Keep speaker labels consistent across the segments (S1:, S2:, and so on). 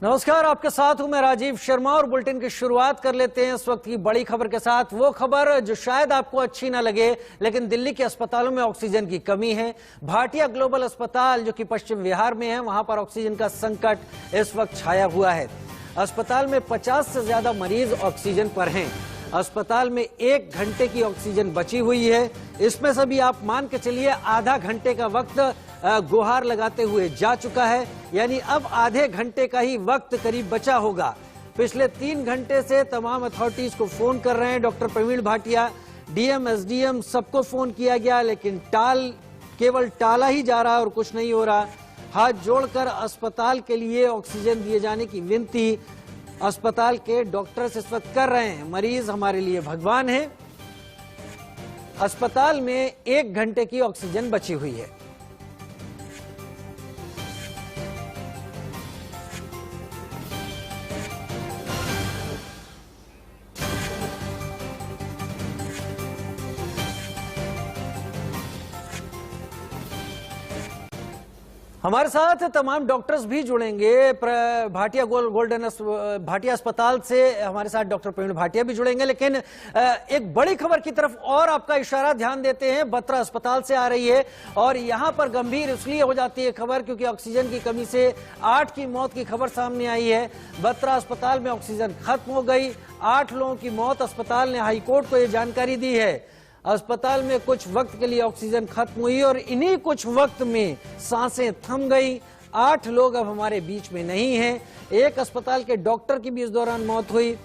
S1: नमस्कार, आपके साथ हूं मैं राजीव शर्मा और बुलेटिन की शुरुआत कर लेते हैं इस वक्त की बड़ी खबर के साथ। वो खबर जो शायद आपको अच्छी ना लगे, लेकिन दिल्ली के अस्पतालों में ऑक्सीजन की कमी है। भाटिया ग्लोबल अस्पताल जो कि पश्चिम बिहार में है, वहां पर ऑक्सीजन का संकट इस वक्त छाया हुआ है। अस्पताल में 50 से ज्यादा मरीज ऑक्सीजन पर हैं। अस्पताल में 1 घंटे की ऑक्सीजन बची हुई है। इसमें से भी आप मान के चलिए आधा घंटे का वक्त गुहार लगाते हुए जा चुका है, यानी अब आधे घंटे का ही वक्त करीब बचा होगा। पिछले 3 घंटे से तमाम अथॉरिटीज को फोन कर रहे हैं doctor Praveen Bhatia, DM, SDM, सबको फोन किया गया, लेकिन केवल टाला ही जा रहा है और कुछ नहीं हो रहा। हाथ जोड़कर अस्पताल के लिए ऑक्सीजन दिए जाने की विनती अस्पताल के डॉक्टर्स इस वक्त कर रहे हैं। मरीज हमारे लिए भगवान है। अस्पताल में 1 घंटे की ऑक्सीजन बची हुई है। हमारे साथ तमाम डॉक्टर्स भी जुड़ेंगे। भाटिया भाटिया अस्पताल से हमारे साथ डॉक्टर प्रवीण भाटिया भी जुड़ेंगे, लेकिन एक बड़ी खबर की तरफ और आपका इशारा ध्यान देते हैं। बत्रा अस्पताल से आ रही है और यहां पर गंभीर इसलिए हो जाती है खबर क्योंकि ऑक्सीजन की कमी से 8 की मौत की खबर सामने आई है। बत्रा अस्पताल में ऑक्सीजन खत्म हो गई, 8 लोगों की मौत। अस्पताल ने हाईकोर्ट को यह जानकारी दी है। अस्पताल में कुछ वक्त के लिए ऑक्सीजन खत्म हुई और इन्हीं कुछ वक्त में सांसें थम गई। 8 लोग अब हमारे बीच में नहीं हैं। एक अस्पताल के डॉक्टर की भी इस दौरान मौत हुई।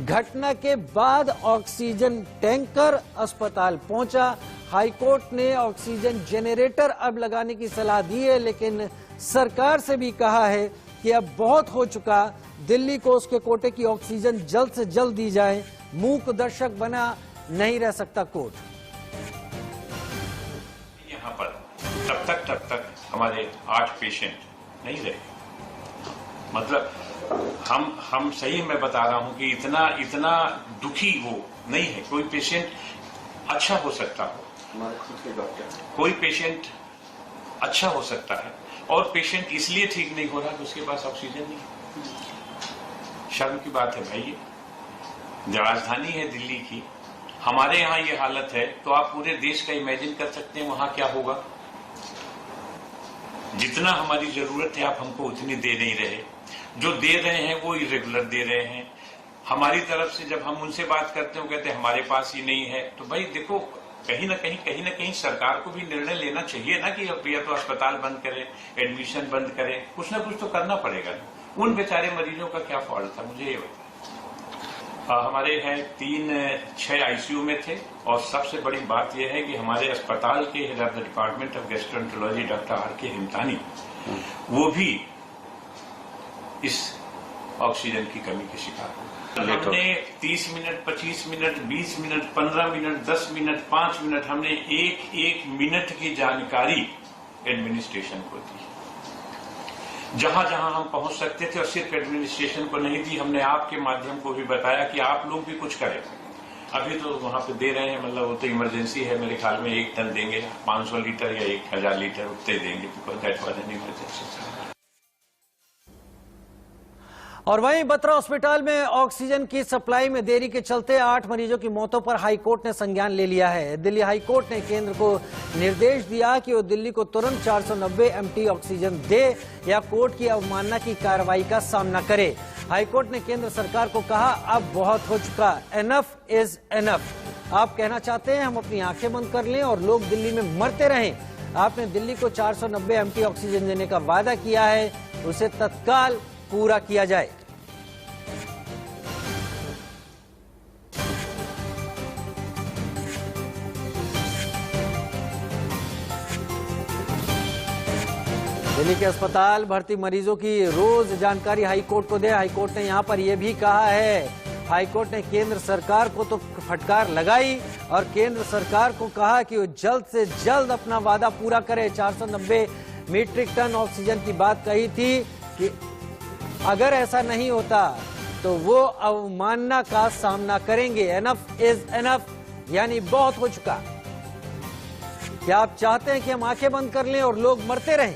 S1: घटना के बाद ऑक्सीजन टैंकर अस्पताल पहुंचा। हाईकोर्ट ने ऑक्सीजन जनरेटर अब लगाने की सलाह दी है, लेकिन सरकार से भी कहा है कि अब बहुत हो चुका, दिल्ली को उसके कोटे की ऑक्सीजन जल्द से जल्द दी जाए। मूक दर्शक बना नहीं रह सकता कोर्ट।
S2: यहाँ पर तब तक हमारे 8 पेशेंट नहीं रहे। मतलब हम सही मैं बता रहा हूँ कि इतना दुखी वो नहीं है। कोई पेशेंट अच्छा हो सकता हो, हमारे खुद के डॉक्टर, कोई पेशेंट अच्छा हो सकता है और पेशेंट इसलिए ठीक नहीं हो रहा कि उसके पास ऑक्सीजन नहीं। शर्म की बात है भाई, ये राजधानी है दिल्ली की। हमारे यहाँ ये हालत है तो आप पूरे देश का इमेजिन कर सकते हैं वहां क्या होगा। जितना हमारी जरूरत है आप हमको उतनी दे नहीं रहे। जो दे रहे हैं वो इरेगुलर दे रहे हैं। हमारी तरफ से जब हम उनसे बात करते हैं कहते हैं हमारे पास ही नहीं है। तो भाई देखो, कहीं ना कहीं सरकार को भी निर्णय लेना चाहिए ना कि अब या तो अस्पताल बंद करें, एडमिशन बंद करें, कुछ ना कुछ तो करना पड़ेगा ना। उन बेचारे मरीजों का क्या फॉल्ट था, मुझे ये बताओ। हमारे हैं 6 आईसीयू में थे और सबसे बड़ी बात यह है कि हमारे अस्पताल के head of the department of gastroenterology doctor RK. Himtani, वो भी इस ऑक्सीजन की कमी के शिकार हुए। हमने 30 minute, 25 minute, 20 minute, 15 minute, 10 minute, 5 minute, हमने एक मिनट की जानकारी एडमिनिस्ट्रेशन को दी। जहां जहां हम पहुंच सकते थे, और सिर्फ एडमिनिस्ट्रेशन को नहीं दी, हमने आपके माध्यम को भी बताया कि आप लोग भी कुछ करें। अभी तो वहां पे दे रहे हैं, मतलब वो तो इमरजेंसी है, मेरे ख्याल में 1 टन देंगे, 500 लीटर या 1000 लीटर उतने देंगे, because that was an emergency.
S1: और वहीं बत्रा हॉस्पिटल में ऑक्सीजन की सप्लाई में देरी के चलते 8 मरीजों की मौतों पर हाईकोर्ट ने संज्ञान ले लिया है। दिल्ली हाईकोर्ट ने केंद्र को निर्देश दिया कि वो दिल्ली को तुरंत 490 MT ऑक्सीजन दे या कोर्ट की अवमानना की कार्रवाई का सामना करे। हाईकोर्ट ने केंद्र सरकार को कहा, अब बहुत हो चुका, एनफ इज एनफ। आप कहना चाहते हैं हम अपनी आंखें बंद कर लें और लोग दिल्ली में मरते रहें? आपने दिल्ली को 490 MT ऑक्सीजन देने का वादा किया है, उसे तत्काल पूरा किया जाए। दिल्ली के अस्पताल भर्ती मरीजों की रोज जानकारी हाईकोर्ट को दे। हाईकोर्ट ने यहां पर यह भी कहा है, हाईकोर्ट ने केंद्र सरकार को तो फटकार लगाई और केंद्र सरकार को कहा कि वो जल्द से जल्द अपना वादा पूरा करे। 490 मीट्रिक टन ऑक्सीजन की बात कही थी कि अगर ऐसा नहीं होता तो वो अवमानना का सामना करेंगे। एनफ इज एनफ, यानी बहुत हो चुका। क्या आप चाहते हैं कि हम आंखें बंद कर लें और लोग मरते रहें?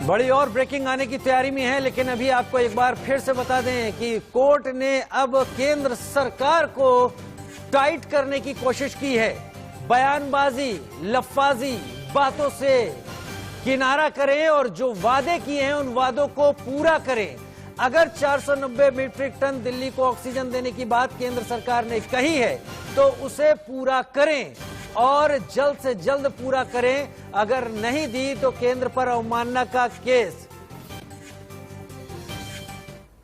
S1: बड़ी और ब्रेकिंग आने की तैयारी में है, लेकिन अभी आपको एक बार फिर से बता दें कि कोर्ट ने अब केंद्र सरकार को टाइट करने की कोशिश की है। बयानबाजी, लफ्फाजी बातों से किनारा करें और जो वादे किए हैं उन वादों को पूरा करें। अगर 490 मीट्रिक टन दिल्ली को ऑक्सीजन देने की बात केंद्र सरकार ने कही है तो उसे पूरा करें और जल्द से जल्द पूरा करें। अगर नहीं दी तो केंद्र पर अवमानना का केस।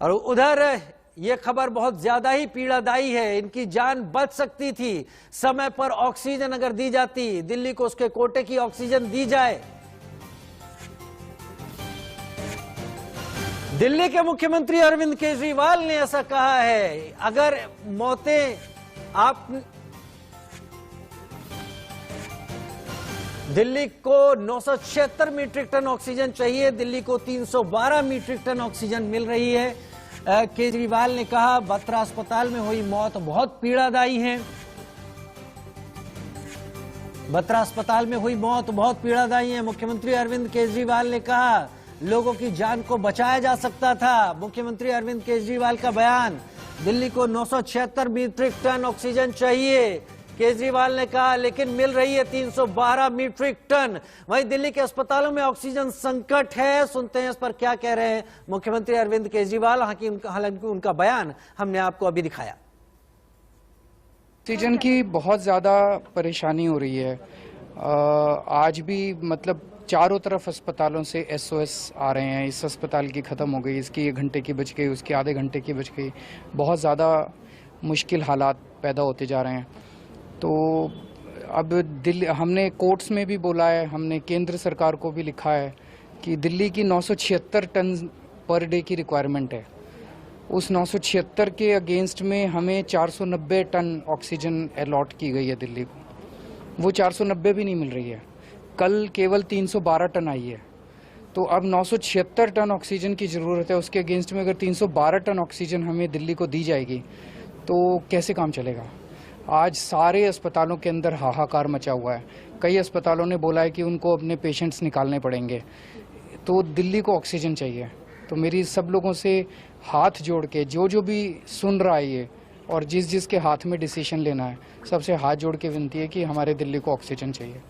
S1: और उधर यह खबर बहुत ज्यादा ही पीड़ादायी है। इनकी जान बच सकती थी। समय पर ऑक्सीजन अगर दी जाती, दिल्ली को उसके कोटे की ऑक्सीजन दी जाए। दिल्ली के मुख्यमंत्री अरविंद केजरीवाल ने ऐसा कहा है, अगर मौतें आप दिल्ली को 976 मीट्रिक टन ऑक्सीजन चाहिए, दिल्ली को 312 मीट्रिक टन ऑक्सीजन मिल रही है। केजरीवाल ने कहा बत्रा अस्पताल में हुई मौत बहुत पीड़ादायी है। बत्रा अस्पताल में हुई मौत बहुत पीड़ादायी है। मुख्यमंत्री अरविंद केजरीवाल ने कहा लोगों की जान को बचाया जा सकता था। मुख्यमंत्री अरविंद केजरीवाल का बयान, दिल्ली को 976 मीट्रिक टन ऑक्सीजन चाहिए, केजरीवाल ने कहा, लेकिन मिल रही है 312 मीट्रिक टन। वहीं दिल्ली के अस्पतालों में ऑक्सीजन संकट है। सुनते हैं इस पर क्या कह रहे हैं मुख्यमंत्री अरविंद केजरीवाल। हालांकि उनका बयान हमने आपको अभी दिखाया।
S3: ऑक्सीजन की बहुत ज़्यादा परेशानी हो रही है। आज भी मतलब चारों तरफ अस्पतालों से SOS आ रहे हैं। इस अस्पताल की ख़त्म हो गई, इसकी 1 घंटे की बच गई, उसकी आधे घंटे की बच गई। बहुत ज़्यादा मुश्किल हालात पैदा होते जा रहे हैं। तो अब दिल्ली, हमने कोर्ट्स में भी बोला है, हमने केंद्र सरकार को भी लिखा है कि दिल्ली की 976 टन पर डे की रिक्वायरमेंट है। उस 976 के अगेंस्ट में हमें 490 टन ऑक्सीजन अलॉट की गई है दिल्ली को, वो 490 भी नहीं मिल रही है। कल केवल 312 टन आई है। तो अब 976 टन ऑक्सीजन की ज़रूरत है। उसके अगेंस्ट में अगर 312 टन ऑक्सीजन हमें दिल्ली को दी जाएगी तो कैसे काम चलेगा। आज सारे अस्पतालों के अंदर हाहाकार मचा हुआ है। कई अस्पतालों ने बोला है कि उनको अपने पेशेंट्स निकालने पड़ेंगे। तो दिल्ली को ऑक्सीजन चाहिए। तो मेरी सब लोगों से हाथ जोड़ के, जो भी सुन रहा है ये और जिस के हाथ में डिसीजन लेना है, सबसे हाथ जोड़ के विनती है कि हमारे दिल्ली को ऑक्सीजन चाहिए।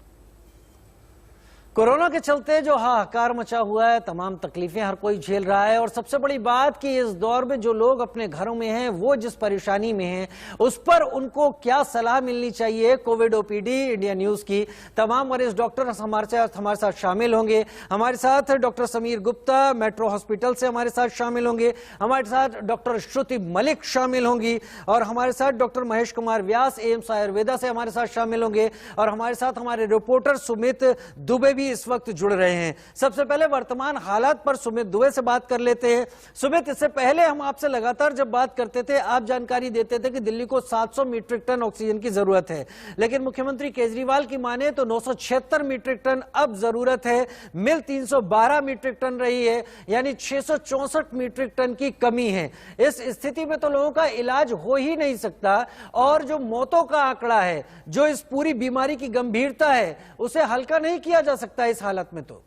S1: कोरोना के चलते जो हाहाकार मचा हुआ है, तमाम तकलीफें हर कोई झेल रहा है। और सबसे बड़ी बात कि इस दौर में जो लोग अपने घरों में हैं, वो जिस परेशानी में हैं, उस पर उनको क्या सलाह मिलनी चाहिए। कोविड OPD इंडिया न्यूज की तमाम वरिष्ठ डॉक्टर हमारे साथ शामिल होंगे। हमारे साथ doctor Sameer Gupta metro hospital से हमारे साथ शामिल होंगे। हमारे साथ डॉक्टर श्रुति मलिक शामिल होंगी और हमारे साथ डॉक्टर महेश कुमार व्यास एम्स आयुर्वेदा से हमारे साथ शामिल होंगे। और हमारे साथ हमारे रिपोर्टर सुमित दुबे भी इस वक्त जुड़ रहे हैं। सबसे पहले वर्तमान हालात पर सुमित दुबे से बात कर लेते हैं। सुमित, इससे पहले हम आपसे लगातार जब बात करते थे, आप जानकारी देते थे कि दिल्ली को 700 मीट्रिक टन ऑक्सीजन की जरूरत है, लेकिन मुख्यमंत्री केजरीवाल की माने तो 976 मीट्रिक टन अब जरूरत है। मिल 312 मीट्रिक टन रही है, यानी 664 मीट्रिक टन की कमी है। इस स्थिति में तो लोगों का इलाज हो ही नहीं सकता और जो मौतों का आंकड़ा है, जो इस पूरी बीमारी की गंभीरता है, उसे हल्का नहीं किया जा सकता इस हालत में। तो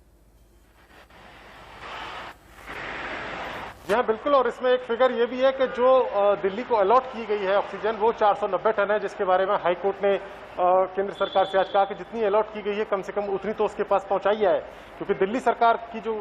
S4: हाँ बिल्कुल, और इसमें एक फिगर ये भी है कि जो दिल्ली को अलॉट की गई है ऑक्सीजन वो 490 टन है, जिसके बारे में हाई कोर्ट ने केंद्र सरकार से आज कहा कि जितनी अलॉट की गई है कम से कम उतनी तो उसके पास पहुंचाई है। क्योंकि दिल्ली सरकार की जो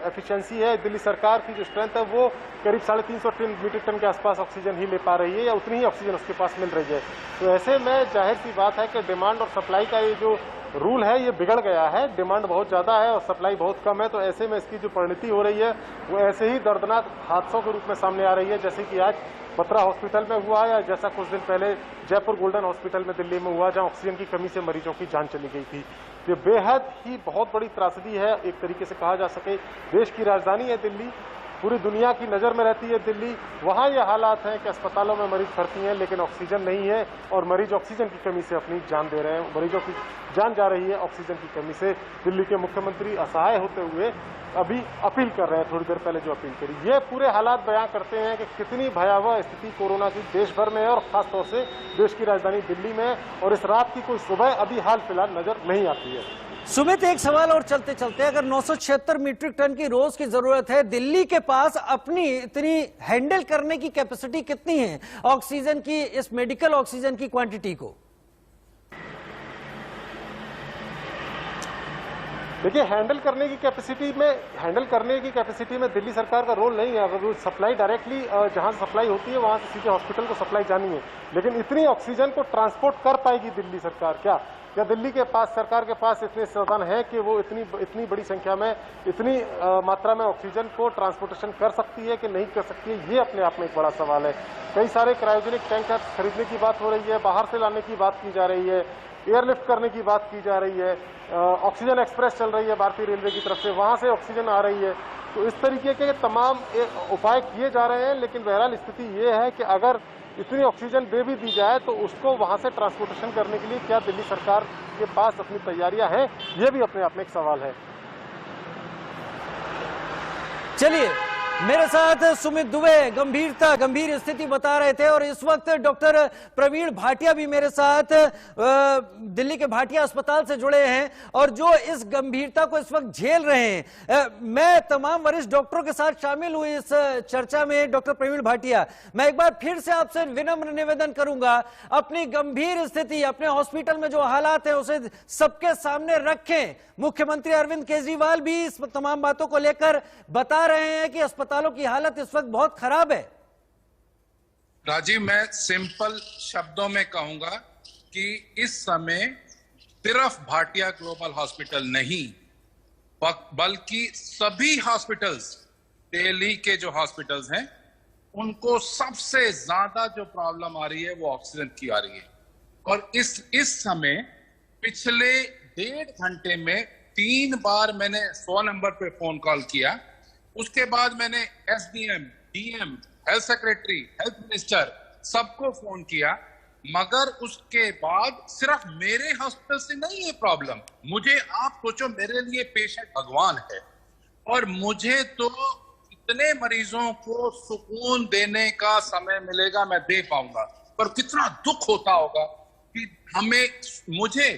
S4: एफिशिएंसी है, दिल्ली सरकार की जो स्ट्रेंथ है, वो करीब 350 मीट्रिक टन के आसपास ऑक्सीजन ही ले पा रही है, या उतनी ही ऑक्सीजन उसके पास मिल रही है। तो ऐसे में जाहिर सी बात है कि डिमांड और सप्लाई का ये जो रूल है ये बिगड़ गया है। डिमांड बहुत ज़्यादा है और सप्लाई बहुत कम है। तो ऐसे में इसकी जो परिणति हो रही है वो ऐसे ही दर्दनाक हादसों के रूप में सामने आ रही है, जैसे कि आज बत्रा हॉस्पिटल में हुआ या जैसा कुछ दिन पहले जयपुर गोल्डन हॉस्पिटल में दिल्ली में हुआ, जहां ऑक्सीजन की कमी से मरीजों की जान चली गई थी। ये बेहद ही बहुत बड़ी त्रासदी है, एक तरीके से कहा जा सके। देश की राजधानी है दिल्ली, पूरी दुनिया की नज़र में रहती है दिल्ली। वहाँ ये हालात हैं कि अस्पतालों में मरीज भर्ती हैं लेकिन ऑक्सीजन नहीं है और मरीज ऑक्सीजन की कमी से अपनी जान दे रहे हैं। मरीजों की जान जा रही है ऑक्सीजन की कमी से। दिल्ली के मुख्यमंत्री असहाय होते हुए अभी अपील कर रहे हैं, थोड़ी देर पहले जो अपील करी, ये पूरे हालात बयां करते हैं कि कितनी भयावह स्थिति कोरोना की देश भर में है और खासतौर से देश की राजधानी दिल्ली में। और इस रात की कोई सुबह अभी हाल फिलहाल नजर नहीं आती है।
S1: सुमित, एक सवाल और चलते चलते, अगर 976 मीट्रिक टन की रोज की जरूरत है, दिल्ली के पास अपनी इतनी हैंडल करने की कैपेसिटी कितनी है ऑक्सीजन की, इस मेडिकल ऑक्सीजन की क्वांटिटी को?
S4: देखिए, हैंडल करने की कैपेसिटी में दिल्ली सरकार का रोल नहीं है। अगर वो सप्लाई डायरेक्टली जहां सप्लाई होती है वहां से सीधे हॉस्पिटल को सप्लाई जानी है, लेकिन इतनी ऑक्सीजन को ट्रांसपोर्ट कर पाएगी दिल्ली सरकार? क्या दिल्ली के पास, सरकार के पास इतने साधन है कि वो इतनी बड़ी संख्या में, इतनी मात्रा में ऑक्सीजन को ट्रांसपोर्टेशन कर सकती है कि नहीं कर सकती है? ये अपने आप में एक बड़ा सवाल है। कई सारे क्रायोजेनिक टैंकर खरीदने की बात हो रही है, बाहर से लाने की बात की जा रही है, एयरलिफ्ट करने की बात की जा रही है, ऑक्सीजन एक्सप्रेस चल रही है भारतीय रेलवे की तरफ से, वहां से ऑक्सीजन आ रही है। तो इस तरीके के तमाम उपाय किए जा रहे हैं, लेकिन बहरहाल स्थिति ये है कि अगर इतनी ऑक्सीजन दे भी दी जाए तो उसको वहां से ट्रांसपोर्टेशन करने के लिए क्या दिल्ली सरकार के पास अपनी तैयारियां हैं? ये भी अपने आप में एक सवाल है।
S1: चलिए, मेरे साथ सुमित दुबे गंभीर स्थिति बता रहे थे, और इस वक्त डॉक्टर प्रवीण भाटिया भी मेरे साथ दिल्ली के भाटिया अस्पताल से जुड़े हैं, और जो इस गंभीरता को इस वक्त झेल रहे हैं। मैं तमाम वरिष्ठ डॉक्टरों के साथ शामिल हुई इस चर्चा में। डॉक्टर प्रवीण भाटिया, मैं एक बार फिर से आपसे विनम्र निवेदन करूंगा, अपनी गंभीर स्थिति, अपने हॉस्पिटल में जो हालात है उसे सबके सामने रखें। मुख्यमंत्री अरविंद केजरीवाल भी इस तमाम बातों को लेकर बता रहे हैं कि अस्पतालों की हालत इस वक्त बहुत खराब है।
S5: राजीव, मैं सिंपल शब्दों में कहूंगा कि इस समय सिर्फ भाटिया ग्लोबल हॉस्पिटल नहीं, बल्कि सभी हॉस्पिटल्स, दिल्ली के जो हॉस्पिटल्स हैं, उनको सबसे ज्यादा जो प्रॉब्लम आ रही है वो ऑक्सीजन की आ रही है। और इस समय पिछले 1.5 घंटे में 3 बार मैंने 100 नंबर पे फोन कॉल किया। उसके बाद मैंने SDM, DM, health secretary, health minister सबको फोन किया, मगर उसके बाद सिर्फ मेरे हॉस्पिटल से नहीं है प्रॉब्लम। मुझे, आप सोचो, मेरे लिए पेशेंट भगवान है, और मुझे तो इतने मरीजों को सुकून देने का समय मिलेगा मैं दे पाऊंगा, पर कितना दुख होता होगा कि मुझे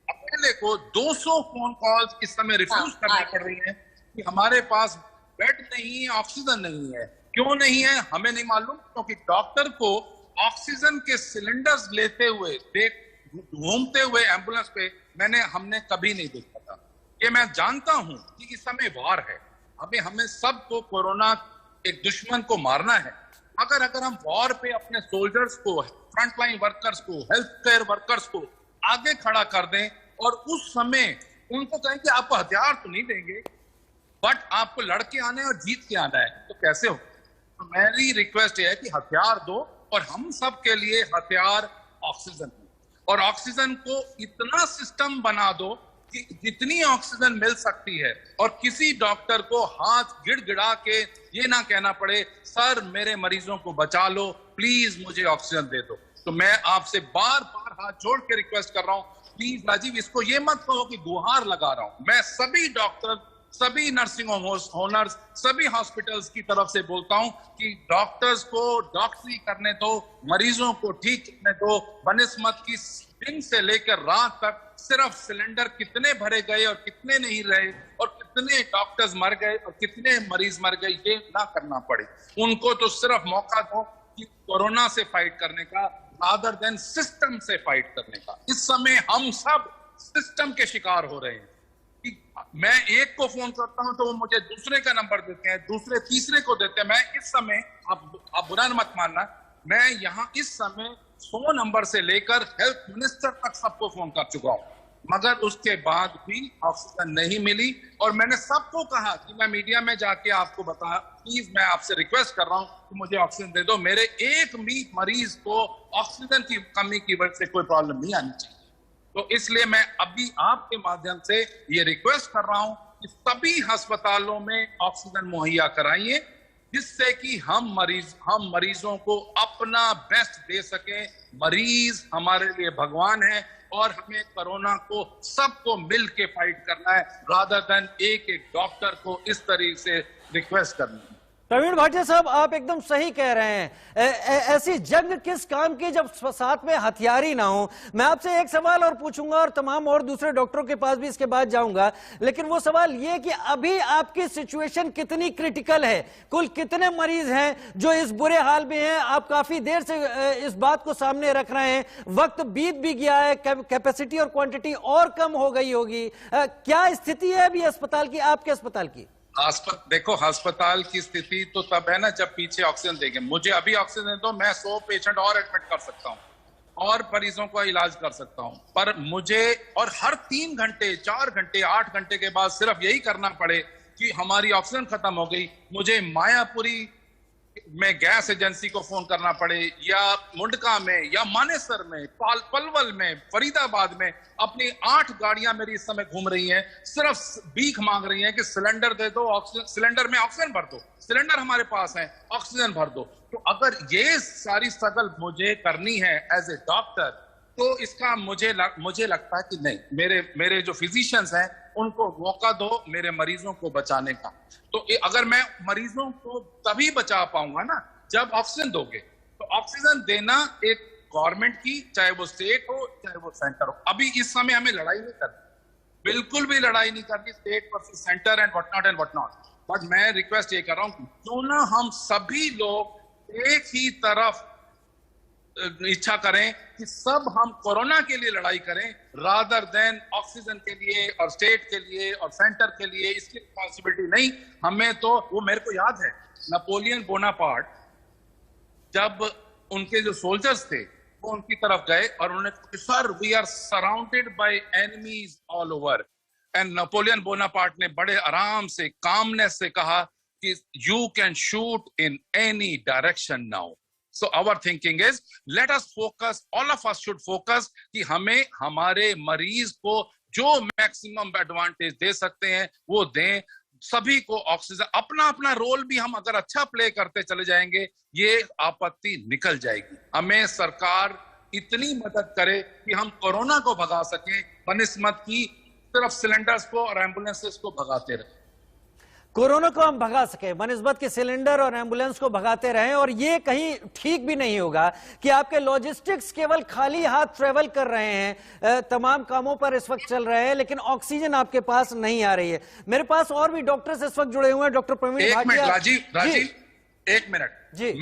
S5: अकेले को 200 फोन कॉल्स इस समय रिफ्यूज करनी पड़ रही है कि हमारे पास बेड नहीं है, ऑक्सीजन नहीं है। क्यों नहीं है हमें नहीं मालूम, क्योंकि डॉक्टर को ऑक्सीजन के सिलेंडर्स लेते हुए, घूमते हुए एम्बुलेंस पे हमने कभी नहीं देखा था। ये मैं जानता हूं कि इस समय वार है, हमें सबको कोरोना एक दुश्मन को मारना है, मगर अगर हम वॉर पे अपने सोल्जर्स को, फ्रंटलाइन वर्कर्स को, हेल्थ केयर वर्कर्स को आगे खड़ा कर दें और उस समय उनको कहें कि आपको हथियार तो नहीं देंगे बट आपको लड़के आना है और जीत के आना है, तो कैसे हो? तो मेरी रिक्वेस्ट है कि हथियार दो, और हम सब के लिए हथियार ऑक्सीजन है, और ऑक्सीजन को इतना सिस्टम बना दो कि जितनी ऑक्सीजन मिल सकती है और किसी डॉक्टर को हाथ गिड़गिड़ा के ये ना कहना पड़े सर मेरे मरीजों को बचा लो, प्लीज मुझे ऑक्सीजन दे दो। तो मैं आपसे बार बार हाथ जोड़ के रिक्वेस्ट कर रहा हूं, प्लीज राजीव, इसको ये मत कहो कि गुहार लगा रहा हूं। मैं सभी डॉक्टर, सभी नर्सिंग होम ओनर्स, सभी हॉस्पिटल्स की तरफ से बोलता हूं कि डॉक्टर्स को डॉक्टरी करने दो, मरीजों को ठीक करने दो। बनिस्मत की दिन से लेकर रात तक सिर्फ सिलेंडर कितने भरे गए और कितने नहीं रहे, और कितने डॉक्टर्स मर गए और कितने मरीज मर गए, ये ना करना पड़े। उनको तो सिर्फ मौका दो कि कोरोना से फाइट करने का, रादर देन सिस्टम से फाइट करने का। इस समय हम सब सिस्टम के शिकार हो रहे हैं। मैं एक को फोन करता हूं तो वो मुझे दूसरे का नंबर देते हैं, दूसरे तीसरे को देते हैं। मैं इस समय, आप बुरा मत मानना, मैं यहां इस समय 100 नंबर से लेकर हेल्थ मिनिस्टर तक सबको फोन कर चुका हूं, मगर उसके बाद भी ऑक्सीजन नहीं मिली। और मैंने सबको कहा कि मैं मीडिया में जाके आपको बता, प्लीज मैं आपसे रिक्वेस्ट कर रहा हूं कि मुझे ऑक्सीजन दे दो, मेरे एक भी मरीज को ऑक्सीजन की कमी की वजह से कोई प्रॉब्लम नहीं आनी चाहिए। तो इसलिए मैं अभी आपके माध्यम से ये रिक्वेस्ट कर रहा हूं कि सभी अस्पतालों में ऑक्सीजन मुहैया कराइए, जिससे कि हम मरीजों को अपना बेस्ट दे सकें। मरीज हमारे लिए भगवान है, और हमें कोरोना को सबको मिल के फाइट करना है, रादर देन एक एक डॉक्टर को इस तरीके से रिक्वेस्ट करनी है।
S1: प्रवीण भाटिया साहब, आप एकदम सही कह रहे हैं। ऐसी जंग किस काम की जब साथ में हथियार ही ना हो। मैं आपसे एक सवाल और पूछूंगा और तमाम और दूसरे डॉक्टरों के पास भी इसके बाद जाऊंगा, लेकिन वो सवाल ये कि अभी आपकी सिचुएशन कितनी क्रिटिकल है, कुल कितने मरीज हैं जो इस बुरे हाल में हैं। आप काफी देर से इस बात को सामने रख रहे हैं, वक्त बीत भी गया है, कैपेसिटी और क्वांटिटी और कम हो गई होगी। क्या स्थिति है अभी अस्पताल की, आपके अस्पताल की?
S5: देखो, अस्पताल की स्थिति तो तब है ना जब पीछे ऑक्सीजन देंगे। मुझे अभी ऑक्सीजन दो, मैं 100 पेशेंट और एडमिट कर सकता हूं और मरीजों का इलाज कर सकता हूं, पर मुझे और हर 3 घंटे 4 घंटे 8 घंटे के बाद सिर्फ यही करना पड़े कि हमारी ऑक्सीजन खत्म हो गई, मुझे मायापुरी में गैस एजेंसी को फोन करना पड़े, या मुंडका में, या मानेसर में, पलवल में, फरीदाबाद में अपनी 8 गाड़ियां मेरी इस समय घूम रही हैं, सिर्फ भीख मांग रही हैं कि सिलेंडर दे दो, ऑक्सीजन सिलेंडर में ऑक्सीजन भर दो, सिलेंडर हमारे पास है, ऑक्सीजन भर दो। तो अगर ये सारी स्ट्रगल मुझे करनी है एज ए डॉक्टर, तो इसका मुझे लगता है कि नहीं, मेरे जो फिजिशियंस हैं उनको मौका दो मेरे मरीजों को बचाने का। तो अगर मैं मरीजों को तभी बचा पाऊंगा ना जब ऑक्सीजन दोगे। तो ऑक्सीजन देना एक गवर्नमेंट की, चाहे वो स्टेट हो चाहे वो सेंटर हो। अभी इस समय हमें लड़ाई नहीं करनी, बिल्कुल भी लड़ाई नहीं करनी state versus centre and what not. But मैं रिक्वेस्ट ये कर रहा हूं, क्यों ना हम सभी लोग एक ही तरफ इच्छा करें कि सब हम कोरोना के लिए लड़ाई करें, रादर देन ऑक्सीजन के लिए और स्टेट के लिए और सेंटर के लिए। इसकी रिस्पॉन्सिबिलिटी नहीं हमें। तो वो मेरे को याद है, नेपोलियन बोनापार्ट जब उनके जो सोल्जर्स थे वो उनकी तरफ गए और उन्होंने, sir we are surrounded by enemies all over, and Napoleon Bonaparte ने बड़े आराम से, कामनेस से कहा कि you can shoot in any direction now. So our thinking is, let us focus, all of us should focus कि हमें हमारे मरीज को जो मैक्सिमम एडवांटेज दे सकते हैं वो दें। सभी को ऑक्सीजन, अपना अपना रोल भी हम अगर अच्छा प्ले करते चले जाएंगे, ये आपत्ति निकल जाएगी। हमें सरकार इतनी मदद करे कि हम कोरोना को भगा सकें, बनिस्बत की सिर्फ सिलेंडर्स को और एम्बुलेंसेस को भगाते रहे।
S1: कोरोना को हम भगा सके, बनिस्बत के सिलेंडर और एम्बुलेंस को भगाते रहें। और ये कहीं ठीक भी नहीं होगा कि आपके लॉजिस्टिक्स केवल खाली हाथ ट्रेवल कर रहे हैं, तमाम कामों पर इस वक्त चल रहे हैं, लेकिन ऑक्सीजन आपके पास नहीं आ रही है। मेरे पास और भी डॉक्टर्स इस वक्त जुड़े हुए हैं। डॉक्टर प्रवीण भाटिया।
S5: राजीव एक मिनट
S1: जी,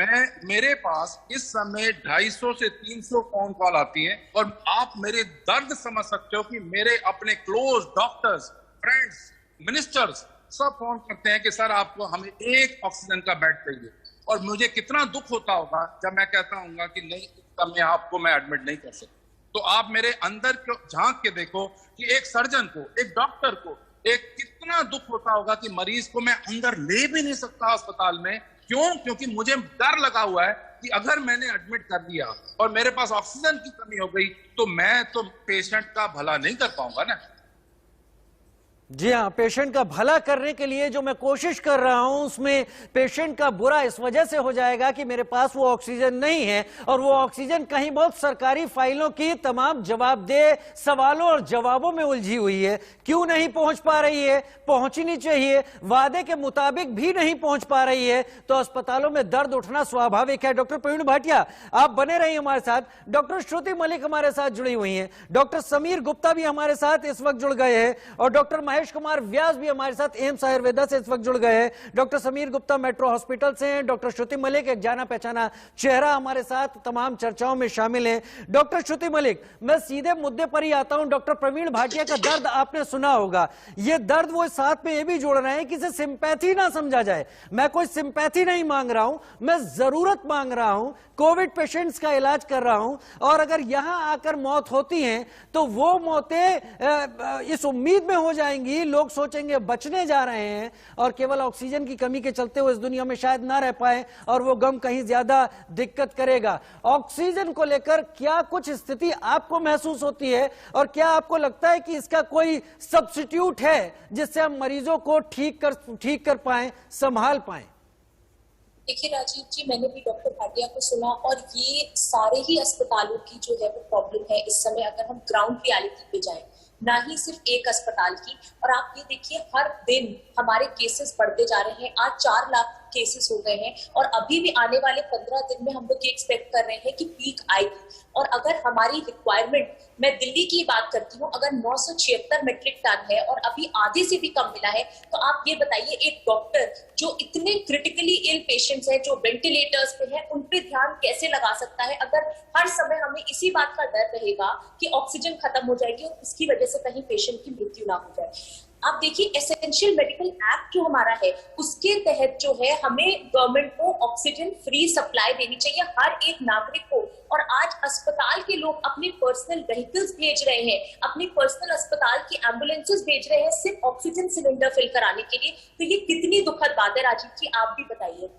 S5: मेरे पास इस समय 250 से 300 फोन कॉल आती है, और आप मेरे दर्द समझ सकते हो कि मेरे अपने क्लोज डॉक्टर्स, फ्रेंड्स, मिनिस्टर्स सब फोन करते हैं कि सर आपको, हमें एक ऑक्सीजन का बेड चाहिए। और मुझे कितना दुख होता होगा जब मैं कहता हूँ कि नहीं, मैं आपको मैं एडमिट नहीं कर सकता। तो आप मेरे अंदर को झांक के देखो कि एक सर्जन को, एक डॉक्टर को एक कितना दुख होता होगा कि मरीज को मैं अंदर ले भी नहीं सकता अस्पताल में। क्यों? क्योंकि मुझे डर लगा हुआ है कि अगर मैंने एडमिट कर दिया और मेरे पास ऑक्सीजन की कमी हो गई तो मैं तो पेशेंट का भला नहीं कर पाऊंगा ना।
S1: जी हाँ, पेशेंट का भला करने के लिए जो मैं कोशिश कर रहा हूं उसमें पेशेंट का बुरा इस वजह से हो जाएगा कि मेरे पास वो ऑक्सीजन नहीं है, और वो ऑक्सीजन कहीं बहुत सरकारी फाइलों की तमाम जवाबदेह सवालों और जवाबों में उलझी हुई है। क्यों नहीं पहुंच पा रही है? पहुंचनी चाहिए, वादे के मुताबिक भी नहीं पहुंच पा रही है, तो अस्पतालों में दर्द उठना स्वाभाविक है। डॉक्टर प्रवीण भाटिया, आप बने रहिए हमारे साथ। डॉक्टर श्रुति मलिक हमारे साथ जुड़ी हुई हैं, डॉक्टर समीर गुप्ता भी हमारे साथ इस वक्त जुड़ गए हैं, और डॉक्टर महेश कुमार व्यास भी हमारे साथ एम्स आयुर्वेदा से इस वक्त जुड़ गए हैं। Doctor Sameer Gupta metro hospital से हैं, डॉक्टर श्रुति मलिक एक जाना पहचाना चेहरा हमारे साथ तमाम चर्चाओं में शामिल हैं। डॉक्टर श्रुति मलिक, मैं सीधे मुद्दे पर ही आता हूं। डॉक्टर प्रवीण भाटिया का दर्द आपने सुना होगा। ये दर्द वो साथ में ये भी जोड़ रहे हैं कि इसे सिंपैथी ना समझा जाए। मैं कोई सिंपैथी नहीं मांग रहा हूं, मैं जरूरत मांग रहा हूं। कोविड पेशेंट्स का इलाज कर रहा हूं, और अगर यहां आकर मौत होती है तो वो मौतें इस उम्मीद में हो जाएंगी, लोग सोचेंगे बचने जा रहे हैं, और केवल ऑक्सीजन की कमी के चलते वो इस दुनिया में शायद ना रह पाए, और वो गम कहीं ज्यादा दिक्कत करेगा। ऑक्सीजन को लेकर क्या कुछ स्थिति आपको महसूस होती है, और क्या आपको लगता है कि इसका कोई सब्स्टिट्यूट है जिससे हम मरीजों को ठीक कर पाए, संभाल पाए?
S6: देखिए राजीव जी, मैंने भी डॉक्टर भाटिया को सुना, और ये सारे ही अस्पतालों की जो है वो प्रॉब्लम है इस समय। अगर हम ग्राउंड रियलिटी पे जाएं, ना ही सिर्फ एक अस्पताल की, और आप ये देखिए हर दिन हमारे केसेस बढ़ते जा रहे हैं। आज 4 लाख केसेस हो गए हैं और अभी भी आने वाले 15 दिन में हम लोग ये एक्सपेक्ट कर रहे हैं कि पीक आएगी। और अगर हमारी रिक्वायरमेंट, मैं दिल्ली की बात करती हूँ, अगर 976 मेट्रिक टन है और अभी आधे से भी कम मिला है, तो आप ये बताइए एक डॉक्टर जो इतने क्रिटिकली इल पेशेंट्स हैं, जो वेंटिलेटर्स पे हैं, उन पे ध्यान कैसे लगा सकता है अगर हर समय हमें इसी बात का डर रहेगा कि ऑक्सीजन खत्म हो जाएगी और इसकी वजह से कहीं पेशेंट की मृत्यु ना हो जाए। आप देखिए एसेंशियल मेडिकल एक्ट जो हमारा है, उसके तहत जो है हमें गवर्नमेंट को ऑक्सीजन फ्री सप्लाई देनी चाहिए हर एक नागरिक को। और आज अस्पताल के लोग अपने पर्सनल व्हीकल्स भेज रहे हैं, अपनी पर्सनल अस्पताल की एम्बुलेंसेस भेज रहे हैं सिर्फ ऑक्सीजन सिलेंडर फिल कराने के लिए। तो ये कितनी दुखद बात है राजीव जी, आप भी बताइए।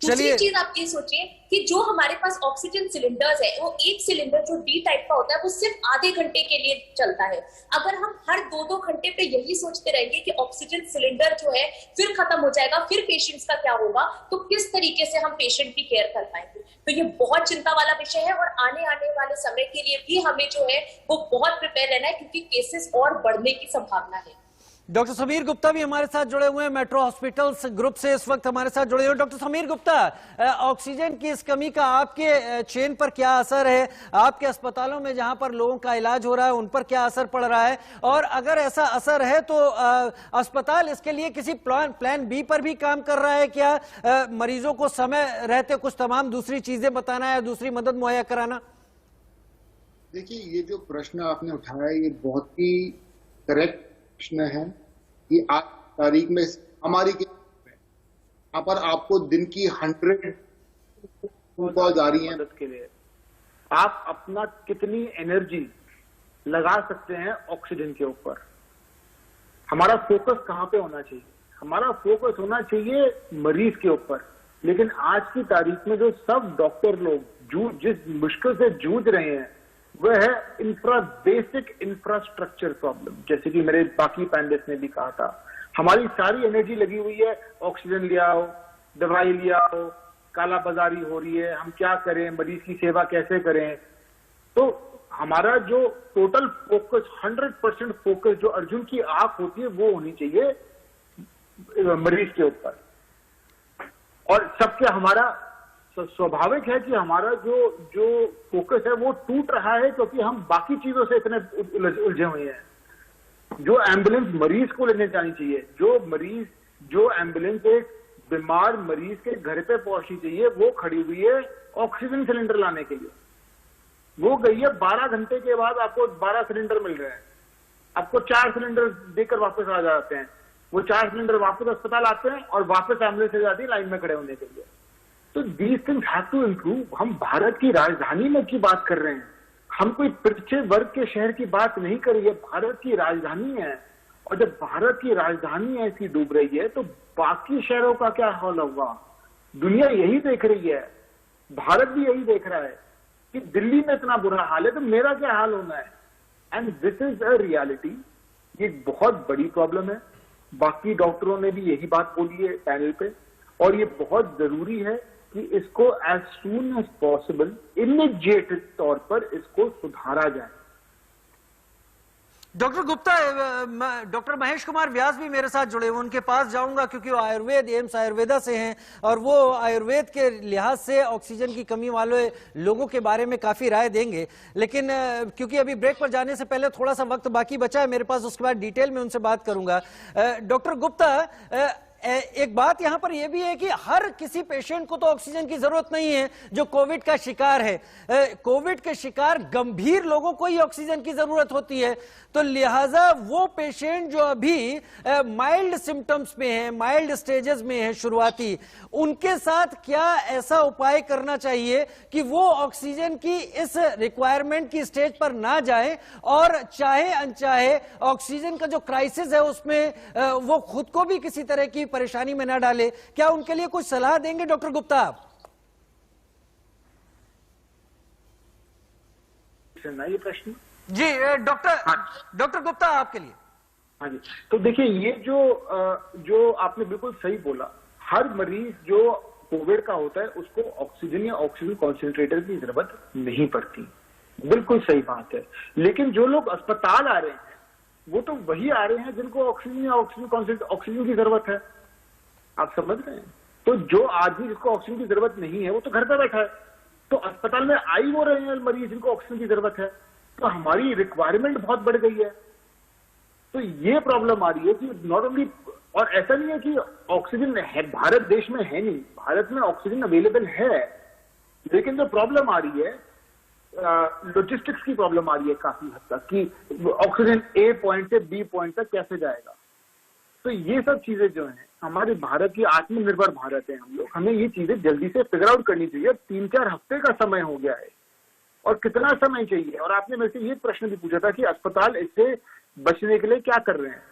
S6: दूसरी चीज आप ये सोचिए कि जो हमारे पास ऑक्सीजन सिलेंडर्स है, वो एक सिलेंडर जो डी टाइप का होता है वो सिर्फ आधे घंटे के लिए चलता है। अगर हम हर 2-2 घंटे पे यही सोचते रहेंगे कि ऑक्सीजन सिलेंडर जो है फिर खत्म हो जाएगा, फिर पेशेंट्स का क्या होगा, तो किस तरीके से हम पेशेंट की केयर कर पाएंगे। तो ये बहुत चिंता वाला विषय है और आने वाले समय के लिए भी हमें जो है वो बहुत प्रिपेयर रहना है, क्योंकि केसेस और बढ़ने की संभावना है।
S1: डॉक्टर समीर गुप्ता भी हमारे साथ जुड़े हुए हैं, मेट्रो हॉस्पिटल्स ग्रुप से इस वक्त हमारे साथ जुड़े हुए हैं। डॉक्टर समीर गुप्ता, ऑक्सीजन की इस कमी का आपके चेन पर क्या असर है, आपके अस्पतालों में जहां पर लोगों का इलाज हो रहा है उन पर क्या असर पड़ रहा है, और अगर ऐसा असर है तो अस्पताल इसके लिए किसी प्लान बी पर भी काम कर रहा है क्या? मरीजों को समय रहते कुछ तमाम दूसरी चीजें बताना या दूसरी मदद मुहैया कराना?
S7: देखिए, ये जो प्रश्न आपने उठाया ये बहुत ही करेक्ट प्रश्न है कि आज तारीख में हमारी यहाँ पर आपको दिन की 100 कॉल आ रही है।
S8: मदद के लिए आप अपना कितनी एनर्जी लगा सकते हैं ऑक्सीजन के ऊपर? हमारा फोकस कहाँ पे होना चाहिए? हमारा फोकस होना चाहिए मरीज के ऊपर। लेकिन आज की तारीख में जो सब डॉक्टर लोग जिस मुश्किल से जूझ रहे हैं वह है बेसिक इंफ्रास्ट्रक्चर प्रॉब्लम। जैसे कि मेरे बाकी पैनलिस्ट ने भी कहा था, हमारी सारी एनर्जी लगी हुई है ऑक्सीजन ले आओ, दवाई ले आओ, काला बाजारी हो रही है, हम क्या करें, मरीज की सेवा कैसे करें। तो हमारा जो टोटल फोकस 100% फोकस जो अर्जुन की आंख होती है वो होनी चाहिए मरीज के ऊपर। और सबके हमारा स्वाभाविक है कि हमारा जो फोकस है वो टूट रहा है क्योंकि हम बाकी चीजों से इतने उलझे हुए हैं। जो एम्बुलेंस मरीज को लेने जानी चाहिए, जो एम्बुलेंस एक बीमार मरीज के घर पे पहुंचनी चाहिए, वो खड़ी हुई है ऑक्सीजन सिलेंडर लाने के लिए। वो गई है 12 घंटे के बाद आपको 12 सिलेंडर मिल रहे हैं, आपको 4 सिलेंडर देकर वापस आ जाते हैं। वो 4 सिलेंडर वापस अस्पताल आते हैं और वापस एम्बुलेंस से जाती है लाइन में खड़े होने के लिए। तो these things have to improve. हम भारत की राजधानी में की बात कर रहे हैं, हम कोई पिछड़े वर्ग के शहर की बात नहीं कर रही है, भारत की राजधानी है। और जब भारत की राजधानी ऐसी डूब रही है तो बाकी शहरों का क्या हाल होगा? दुनिया यही देख रही है, भारत भी यही देख रहा है कि दिल्ली में इतना बुरा हाल है तो मेरा क्या हाल होना है। And this is a reality. ये बहुत बड़ी प्रॉब्लम है। बाकी डॉक्टरों ने भी यही बात बोली है पैनल पे, और ये बहुत जरूरी है कि इसको as soon as possible immediate तौर पर इसको सुधारा जाए।
S1: डॉक्टर गुप्ता, डॉक्टर महेश कुमार व्यास भी मेरे साथ जुड़े हुए, उनके पास जाऊंगा क्योंकि वो आयुर्वेद एम्स आयुर्वेदा से हैं और वो आयुर्वेद के लिहाज से ऑक्सीजन की कमी वाले लोगों के बारे में काफी राय देंगे। लेकिन क्योंकि अभी ब्रेक पर जाने से पहले थोड़ा सा वक्त बाकी बचा है मेरे पास, उसके बाद डिटेल में उनसे बात करूंगा। डॉक्टर गुप्ता, एक बात यहां पर यह भी है कि हर किसी पेशेंट को तो ऑक्सीजन की जरूरत नहीं है जो कोविड का शिकार है। कोविड के शिकार गंभीर लोगों को ही ऑक्सीजन की जरूरत होती है। तो लिहाजा वो पेशेंट जो अभी माइल्ड सिम्टम्स में हैं, माइल्ड स्टेजेस में हैं शुरुआती, उनके साथ क्या ऐसा उपाय करना चाहिए कि वो ऑक्सीजन की इस रिक्वायरमेंट की स्टेज पर ना जाए और चाहे अनचाहे ऑक्सीजन का जो क्राइसिस है उसमें वो खुद को भी किसी तरह की परेशानी में ना डाले? क्या उनके लिए कुछ सलाह देंगे डॉक्टर गुप्ता आप?
S8: ये प्रश्न
S1: जी डॉक्टर गुप्ता आपके लिए।
S8: हाँ जी, तो देखिए ये जो आपने बिल्कुल सही बोला, हर मरीज जो कोविड का होता है उसको ऑक्सीजन या ऑक्सीजन कॉन्सेंट्रेटर की जरूरत नहीं पड़ती, बिल्कुल सही बात है। लेकिन जो लोग अस्पताल आ रहे हैं वो तो वही आ रहे हैं जिनको ऑक्सीजन या ऑक्सीजन की जरूरत है। आप समझ रहे हैं? तो जो आदमी जिसको ऑक्सीजन की जरूरत नहीं है वो तो घर पे बैठा है, तो अस्पताल में आई वो रहे हैं मरीज जिनको ऑक्सीजन की जरूरत है, तो हमारी रिक्वायरमेंट बहुत बढ़ गई है। तो ये प्रॉब्लम आ रही है कि नॉट ओनली, और ऐसा नहीं है कि ऑक्सीजन है भारत देश में है नहीं, भारत में ऑक्सीजन अवेलेबल है, लेकिन जो प्रॉब्लम आ रही है लॉजिस्टिक्स की प्रॉब्लम आ रही है काफी हद तक कि ऑक्सीजन ए पॉइंट से बी पॉइंट तक कैसे जाएगा। तो ये सब चीजें जो हैं, हमारे भारत की आत्मनिर्भर भारत है हम लोग, हमें ये चीजें जल्दी से फिगर आउट करनी चाहिए। 3-4 हफ्ते का समय हो गया है और कितना समय चाहिए। और आपने मेरे से ये प्रश्न भी पूछा था कि अस्पताल इससे बचने के लिए क्या कर रहे हैं।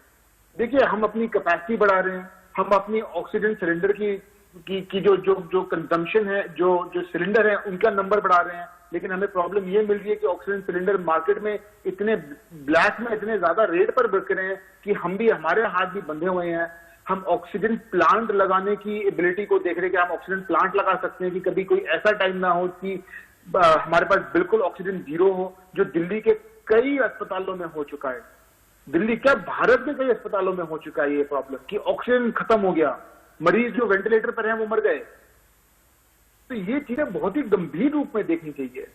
S8: देखिए, हम अपनी कैपेसिटी बढ़ा रहे हैं, हम अपनी ऑक्सीजन सिलेंडर की जो कंजम्पशन है, जो सिलेंडर है उनका नंबर बढ़ा रहे हैं, लेकिन हमें प्रॉब्लम ये मिल रही है कि ऑक्सीजन सिलेंडर मार्केट में इतने ब्लैक में इतने ज्यादा रेट पर बिक रहे हैं कि हमारे हाथ भी बंधे हुए हैं। हम ऑक्सीजन प्लांट लगाने की एबिलिटी को देख रहे हैं कि हम ऑक्सीजन प्लांट लगा सकते हैं कि कभी कोई ऐसा टाइम ना हो कि हमारे पास बिल्कुल ऑक्सीजन जीरो हो, जो दिल्ली के कई अस्पतालों में हो चुका है। दिल्ली क्या, भारत के कई अस्पतालों में हो चुका है ये प्रॉब्लम कि ऑक्सीजन खत्म हो गया, मरीज जो वेंटिलेटर पर हैं वो मर गए। तो ये चीजें बहुत ही गंभीर रूप में देखनी चाहिए।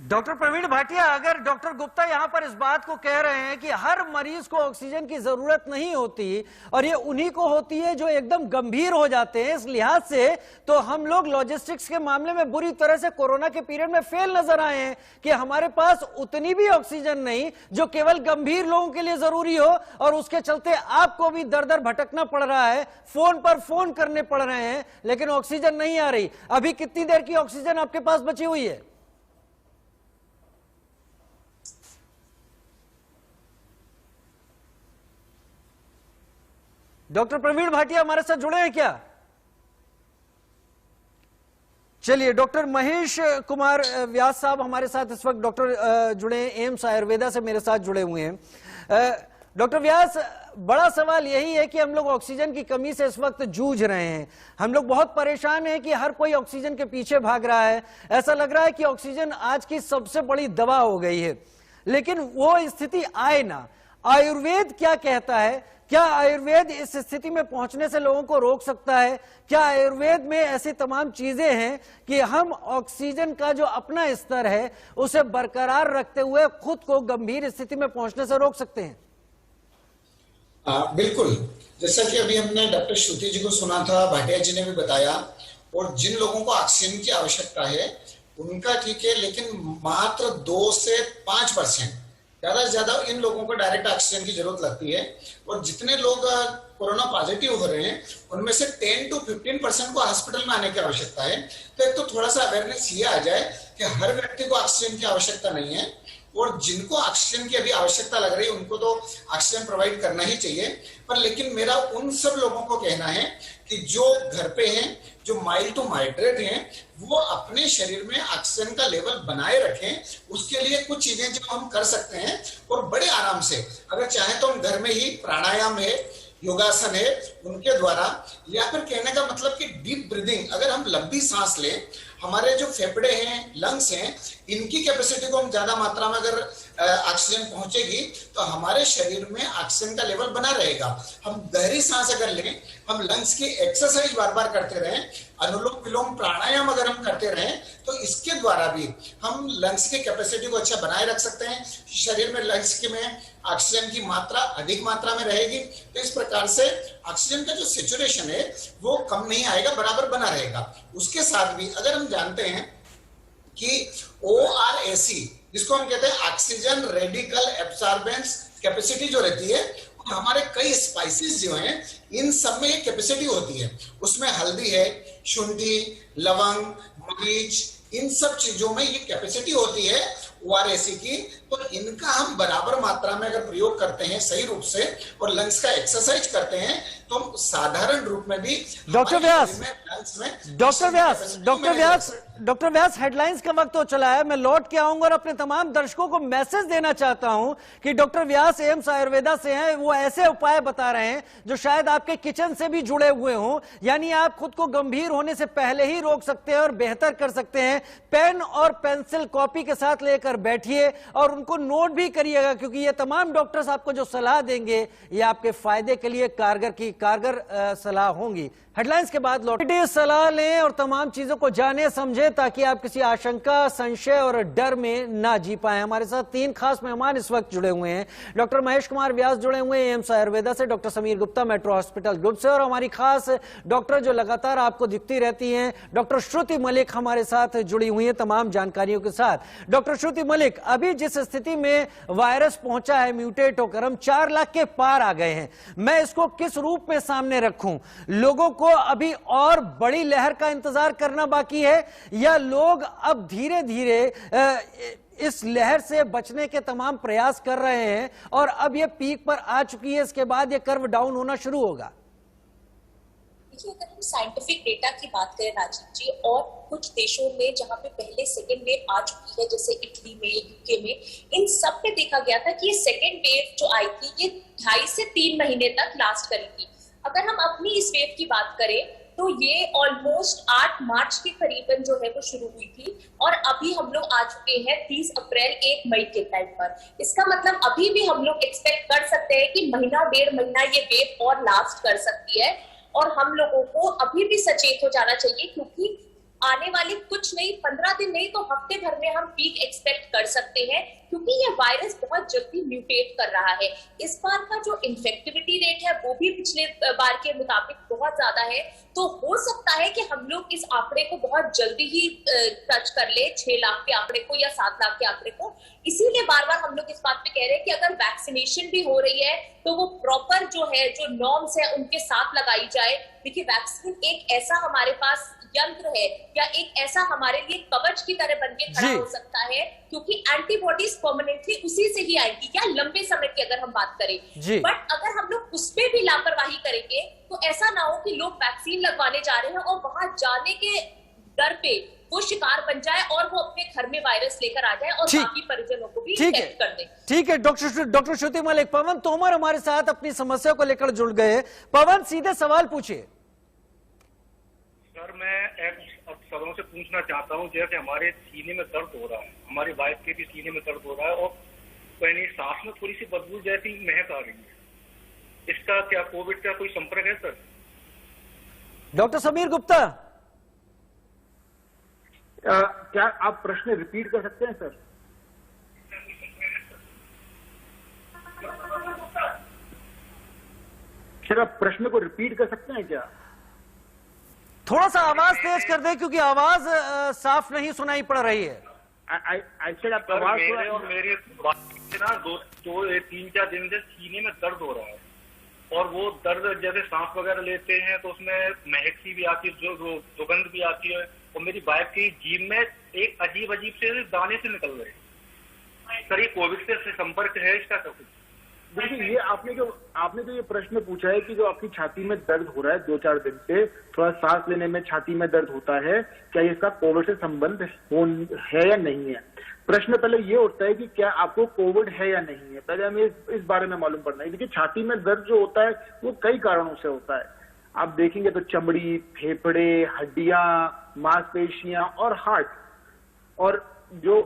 S1: डॉक्टर प्रवीण भाटिया, अगर डॉक्टर गुप्ता यहां पर इस बात को कह रहे हैं कि हर मरीज को ऑक्सीजन की जरूरत नहीं होती और ये उन्हीं को होती है जो एकदम गंभीर हो जाते हैं, इस लिहाज से तो हम लोग लॉजिस्टिक्स के मामले में बुरी तरह से कोरोना के पीरियड में फेल नजर आए हैं कि हमारे पास उतनी भी ऑक्सीजन नहीं जो केवल गंभीर लोगों के लिए जरूरी हो, और उसके चलते आपको भी दर दर भटकना पड़ रहा है, फोन पर फोन करने पड़ रहे हैं, लेकिन ऑक्सीजन नहीं आ रही। अभी कितनी देर की ऑक्सीजन आपके पास बची हुई है? डॉक्टर प्रवीण भाटिया हमारे साथ जुड़े हैं क्या? चलिए, डॉक्टर महेश कुमार व्यास साहब हमारे साथ इस वक्त डॉक्टर जुड़े हैं, एम्स आयुर्वेदा से मेरे साथ जुड़े हुए हैं। डॉक्टर व्यास, बड़ा सवाल यही है कि हम लोग ऑक्सीजन की कमी से इस वक्त जूझ रहे हैं, हम लोग बहुत परेशान हैं कि हर कोई ऑक्सीजन के पीछे भाग रहा है, ऐसा लग रहा है कि ऑक्सीजन आज की सबसे बड़ी दवा हो गई है, लेकिन वो स्थिति आए ना। आयुर्वेद क्या कहता है? क्या आयुर्वेद इस स्थिति में पहुंचने से लोगों को रोक सकता है? क्या आयुर्वेद में ऐसी तमाम चीजें हैं कि हम ऑक्सीजन का जो अपना स्तर है उसे बरकरार रखते हुए खुद को गंभीर स्थिति में पहुंचने से रोक सकते हैं?
S9: बिल्कुल, जैसा कि अभी हमने डॉक्टर श्रुति जी को सुना था, भाटिया जी ने भी बताया, और जिन लोगों को ऑक्सीजन की आवश्यकता है उनका ठीक है, लेकिन मात्र 2 से 5% ज्यादा से ज्यादा इन लोगों को डायरेक्ट ऑक्सीजन की जरूरत लगती है। और जितने लोग कोरोना पॉजिटिव हो रहे हैं उनमें से 10 to 15% को हॉस्पिटल में आने की आवश्यकता है। तो एक तो थोड़ा सा अवेयरनेस ये आ जाए कि हर व्यक्ति को ऑक्सीजन की आवश्यकता नहीं है, और जिनको ऑक्सीजन की अभी आवश्यकता लग रही है उनको तो ऑक्सीजन प्रोवाइड करना ही चाहिए। पर लेकिन मेरा उन सब लोगों को कहना है कि जो घर पे हैं, जो माइल्ड टू मॉडरेट हैं, वो अपने शरीर में ऑक्सीजन का लेवल बनाए रखें। उसके लिए कुछ चीजें जो हम कर सकते हैं और बड़े आराम से, अगर चाहे तो हम घर में ही प्राणायाम है, योगासन है, उनके द्वारा, या फिर कहने का मतलब कि डीप ब्रीदिंग, अगर हम लंबी सांस लें, हमारे जो फेफड़े हैं, लंग्स हैं, इनकी कैपेसिटी को हम ज्यादा मात्रा में अगर ऑक्सीजन पहुंचेगी तो हमारे शरीर में ऑक्सीजन का लेवल बना रहेगा। हम गहरी सांस अगर लें, हम लंग्स की एक्सरसाइज बार बार करते रहें, अनुलोम विलोम प्राणायाम अगर हम करते रहें, तो इसके द्वारा भी हम लंग्स की कैपेसिटी को अच्छा बनाए रख सकते हैं। शरीर में लंग्स के में ऑक्सीजन की मात्रा अधिक मात्रा में रहेगी, तो इस प्रकार से ऑक्सीजन का जो सैचुरेशन है वो कम नहीं आएगा, बराबर बना रहेगा। उसके साथ भी अगर हम जानते हैं कि ORAC, जिसको हम कहते हैं ऑक्सीजन रेडिकल एब्सॉर्बेंस कैपेसिटी जो रहती है, हमारे कई स्पाइसेस जो हैं इन सब में एक कैपेसिटी होती है। उसमें हल्दी है, शुंठी, लवंग, मरीच, इन सब चीजों में ये कैपेसिटी होती है ORAC की। तो इनका हम बराबर मात्रा में अगर प्रयोग करते हैं सही रूप से और लंग्स का एक्सरसाइज करते हैं, तो हम साधारण रूप में भी
S1: डॉक्टर व्यास हेडलाइंस का वक्त तो चला है, मैं लौट के आऊंगा और अपने तमाम दर्शकों को मैसेज देना चाहता हूं कि डॉक्टर व्यास एम्स आयुर्वेदा से हैं, वो ऐसे उपाय बता रहे हैं जो शायद आपके किचन से भी जुड़े हुए हों, यानी आप खुद को गंभीर होने से पहले ही रोक सकते हैं और बेहतर कर सकते हैं। पेन और पेंसिल कॉपी के साथ लेकर कर बैठिए और उनको नोट भी करिएगा, क्योंकि ये तमाम डॉक्टर्स आपको जो सलाह देंगे ये आपके फायदे के लिए कारगर सलाह होंगी। हेडलाइंस के बाद लौटे सलाह लें और तमाम चीजों को जाने समझे ताकि आप किसी आशंका, संशय और डर में ना जी पाए। हमारे साथ 3 खास मेहमान इस वक्त जुड़े हुए हैं। डॉक्टर महेश कुमार व्यास जुड़े हुए हैं एम्स आयुर्वेदा से, doctor Sameer Gupta metro hospital group से, और हमारी खास डॉक्टर जो लगातार आपको दिखती रहती हैं डॉक्टर श्रुति मलिक हमारे साथ जुड़ी हुई है तमाम जानकारियों के साथ। डॉक्टर श्रुति मलिक, अभी जिस स्थिति में वायरस पहुंचा है म्यूटेट होकर, हम 4 लाख के पार आ गए हैं, मैं इसको किस रूप में सामने रखूं? लोगों को अभी और बड़ी लहर का इंतजार करना बाकी है या लोग अब धीरे धीरे इस लहर से बचने के तमाम प्रयास कर रहे हैं और अब ये पीक पर आ चुकी है, इसके बाद ये कर्व डाउन होना शुरू होगा?
S6: देखिए, अगर हम साइंटिफिक डेटा की बात करें राजीव जी, और कुछ देशों में जहां पे पहले सेकेंड वेव आ चुकी है जैसे इटली में, यूके में, इन सब में देखा गया था कि ये सेकेंड वेव जो आई थी ये 2.5 से 3 महीने तक लास्ट करेगी। अगर हम अपनी इस वेव की बात करें तो ये ऑलमोस्ट 8 मार्च के करीबन जो है वो शुरू हुई थी और अभी हम लोग आ चुके हैं 30 अप्रैल 1 मई के टाइम पर। इसका मतलब अभी भी हम लोग एक्सपेक्ट कर सकते हैं कि महीना 1.5 महीना ये वेव और लास्ट कर सकती है और हम लोगों को अभी भी सचेत हो जाना चाहिए, क्योंकि आने वाले कुछ नहीं, 15 दिन नहीं तो हफ्ते भर में हम पीक एक्सपेक्ट कर सकते हैं, क्योंकि ये वायरस बहुत जल्दी म्यूटेट कर रहा है। इस बार का जो इन्फेक्टिविटी रेट है वो भी पिछले बार के मुताबिक बहुत ज्यादा है, तो हो सकता है कि हम लोग इस आंकड़े को बहुत जल्दी ही टच कर ले, 6 लाख के आंकड़े को या 7 लाख के आंकड़े को। इसीलिए बार बार हम लोग इस बात पे कह रहे हैं कि अगर वैक्सीनेशन भी हो रही है तो वो प्रॉपर जो है, जो नॉर्म्स है उनके साथ लगाई जाए। देखिए, वैक्सीन एक ऐसा हमारे पास यंत्र है या एक ऐसा हमारे लिए कवच की तरह बन के खड़ा हो सकता है, क्योंकि एंटीबॉडीज परमानेंटली उसी से ही आएगी या लंबे समय की अगर हम बात करें। बट अगर हम लोग उसमें भी लापरवाही करेंगे तो ऐसा ना हो कि लोग वैक्सीन लगवाने जा रहे हैं और वहां जाने के डर पे वो शिकार बन जाए और वो अपने घर में वायरस लेकर आ जाए और बाकी परिजनों को भी इन्फेक्ट कर दे।
S1: ठीक है डॉक्टर श्रुति मलिक, पवन तोमर हमारे साथ अपनी समस्या को लेकर जुड़ गए। पवन, सीधे सवाल पूछिए।
S10: सर, मैं अफसरों से पूछना चाहता हूँ, जैसे हमारे सीने में दर्द हो रहा है, हमारी वाइफ के भी सीने में दर्द हो रहा है और यानी सांस में थोड़ी सी बदबू जैसी महक आ रही है, इसका क्या कोविड का कोई संपर्क है सर?
S1: डॉक्टर समीर गुप्ता,
S8: क्या आप प्रश्न रिपीट कर सकते हैं सर? सर, आप प्रश्न को रिपीट कर सकते हैं क्या?
S1: थोड़ा सा आवाज तेज कर दे क्योंकि आवाज साफ नहीं सुनाई पड़ रही है।
S10: मेरे और मेरी ना 3-4 दिन से सीने में दर्द हो रहा है और वो दर्द जैसे सांस वगैरह लेते हैं तो उसमें महक सी भी आती है, जो सुगंध भी आती है और मेरी वाइफ की जीभ में एक अजीब से दाने से निकल रहे हैं। सर, ये कोविड से संपर्क है इसका? कुछ
S8: देखिए, ये आपने जो ये प्रश्न पूछा है कि जो आपकी छाती में दर्द हो रहा है 2-4 दिन से, थोड़ा सांस लेने में छाती में दर्द होता है, क्या इसका कोविड से संबंध है या नहीं है? प्रश्न पहले ये उठता है कि क्या आपको कोविड है या नहीं है, पहले हमें इस बारे में मालूम पड़ना है। देखिए, छाती में दर्द जो होता है वो कई कारणों से होता है। आप देखेंगे तो चमड़ी, फेफड़े, हड्डियां, मांसपेशियां और हार्ट, और जो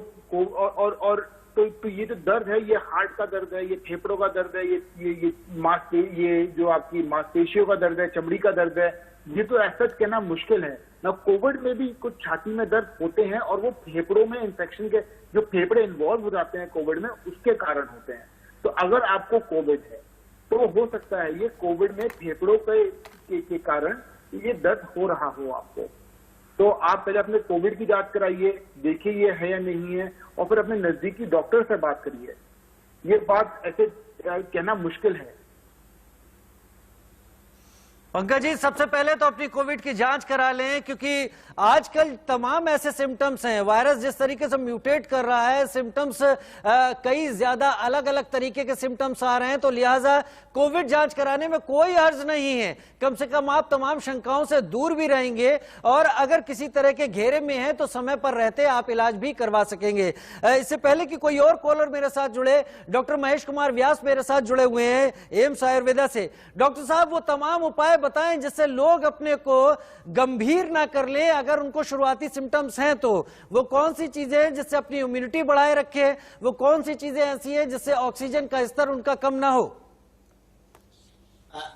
S8: तो ये जो दर्द है, ये हार्ट का दर्द है, ये फेफड़ों का दर्द है, ये जो आपकी मांसपेशियों का दर्द है, चमड़ी का दर्द है, ये तो ऐसा कहना मुश्किल है ना। कोविड में भी कुछ छाती में दर्द होते हैं और वो फेफड़ों में इन्फेक्शन के, जो फेफड़े इन्वॉल्व हो जाते हैं कोविड में, उसके कारण होते हैं। तो अगर आपको कोविड है तो हो सकता है ये कोविड में फेफड़ों के कारण ये दर्द हो रहा हो आपको। तो आप पहले अपने कोविड की जांच कराइए, देखिए ये है या नहीं है, और फिर अपने नजदीकी डॉक्टर से बात करिए। ये बात ऐसे कहना मुश्किल है।
S1: पंकज जी, सबसे पहले तो अपनी कोविड की जांच करा लें, क्योंकि आजकल तमाम ऐसे सिम्टम्स हैं, वायरस जिस तरीके से म्यूटेट कर रहा है, सिम्टम्स कई ज्यादा अलग अलग तरीके के सिम्टम्स आ रहे हैं, तो लिहाजा कोविड जांच कराने में कोई हर्ज नहीं है। कम से कम आप तमाम शंकाओं से दूर भी रहेंगे और अगर किसी तरह के घेरे में है तो समय पर रहते आप इलाज भी करवा सकेंगे। इससे पहले कि कोई और कॉलर मेरे साथ जुड़े, डॉक्टर महेश कुमार व्यास मेरे साथ जुड़े हुए हैं एम्स आयुर्वेदा से। डॉक्टर साहब, वो तमाम उपाय बताएं जिससे लोग अपने को गंभीर ना कर ले, अगर उनको शुरुआती सिम्टम्स हैं तो वो कौन सी चीजें हैं जिससे अपनी इम्यूनिटी बढ़ाए रखे, वो कौन सी चीजें ऐसी हैं जिससे ऑक्सीजन का स्तर उनका कम ना हो?